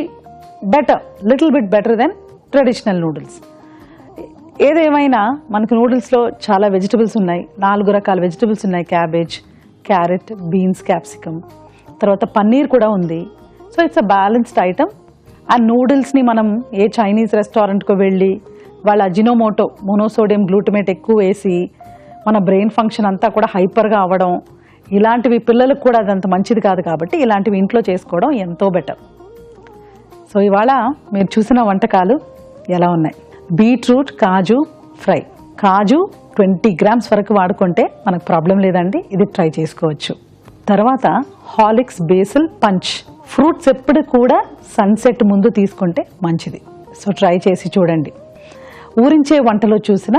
better, little bit better than traditional noodles. ఏదేమైనా మనకు నూడిల్స్లో చాలా వెజిటబుల్స్ ఉన్నాయి, 4 రకాల వెజిటబుల్స్ ఉన్నాయి. క్యాబేజ్, క్యారెట్, బీన్స్, క్యాప్సికమ్, తర్వాత పన్నీర్ కూడా ఉంది. So it's a balanced item. ఆ నూడిల్స్ని మనం ఏ చైనీస్ రెస్టారెంట్కు వెళ్ళి వాళ్ళ అజినోమోటో, మోనోసోడియం గ్లూటమేట్ ఎక్కువ వేసి మన బ్రెయిన్ ఫంక్షన్ అంతా కూడా హైపర్గా అవ్వడం, ఇలాంటివి పిల్లలకు కూడా అదంత మంచిది కాదు. కాబట్టి ఇలాంటివి ఇంట్లో చేసుకోవడం ఎంతో బెటర్. సో ఇవాళ మీరు చూసిన వంటకాలు ఎలా ఉన్నాయి? బీట్రూట్ కాజు ఫ్రై. కాజు 20 grams వరకు వాడుకుంటే మనకు ప్రాబ్లం లేదండి, ఇది ట్రై చేసుకోవచ్చు. తర్వాత హార్లిక్స్ బేసిల్ పంచ్. ఫ్రూట్స్ ఎప్పుడు కూడా సన్సెట్ ముందు తీసుకుంటే మంచిది. సో ట్రై చేసి చూడండి. ఊరించే వంటలో చూసిన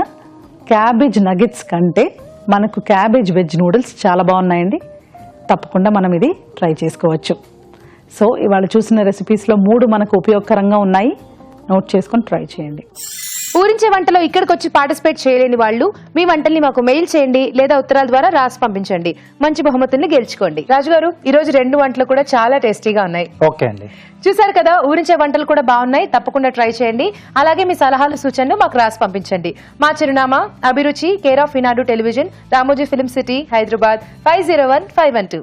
క్యాబేజ్ నగెట్స్ కంటే మనకు క్యాబేజ్ వెజ్ నూడిల్స్ చాలా బాగున్నాయండి. తప్పకుండా మనం ఇది ట్రై చేసుకోవచ్చు. సో ఇవాళ చూసిన రెసిపీస్లో 3 మనకు ఉపయోగకరంగా ఉన్నాయి. నోట్ చేసుకొని ట్రై చేయండి. ఊరించే వంటలో ఇక్కడికి వచ్చి పార్టిసిపేట్ చేయలేని వాళ్ళు మీ వంటల్ని మాకు మెయిల్ చేయండి లేదా ఉత్తరాల ద్వారా రాసి పంపించండి. మంచి బహుమతుల్ని గెలుచుకోండి. రాజుగారు, ఈ రోజు 2 వంటలు కూడా చాలా టేస్టీగా ఉన్నాయి. ఓకే అండి. చూసారు కదా, ఊరించే వంటలు కూడా బాగున్నాయి. తప్పకుండా ట్రై చేయండి. అలాగే మీ సలహాలు సూచనలు మాకు రాసి పంపించండి. మా చిరునామా అభిరుచి, care of Eenadu television, Ramoji film city, Hyderabad 501512.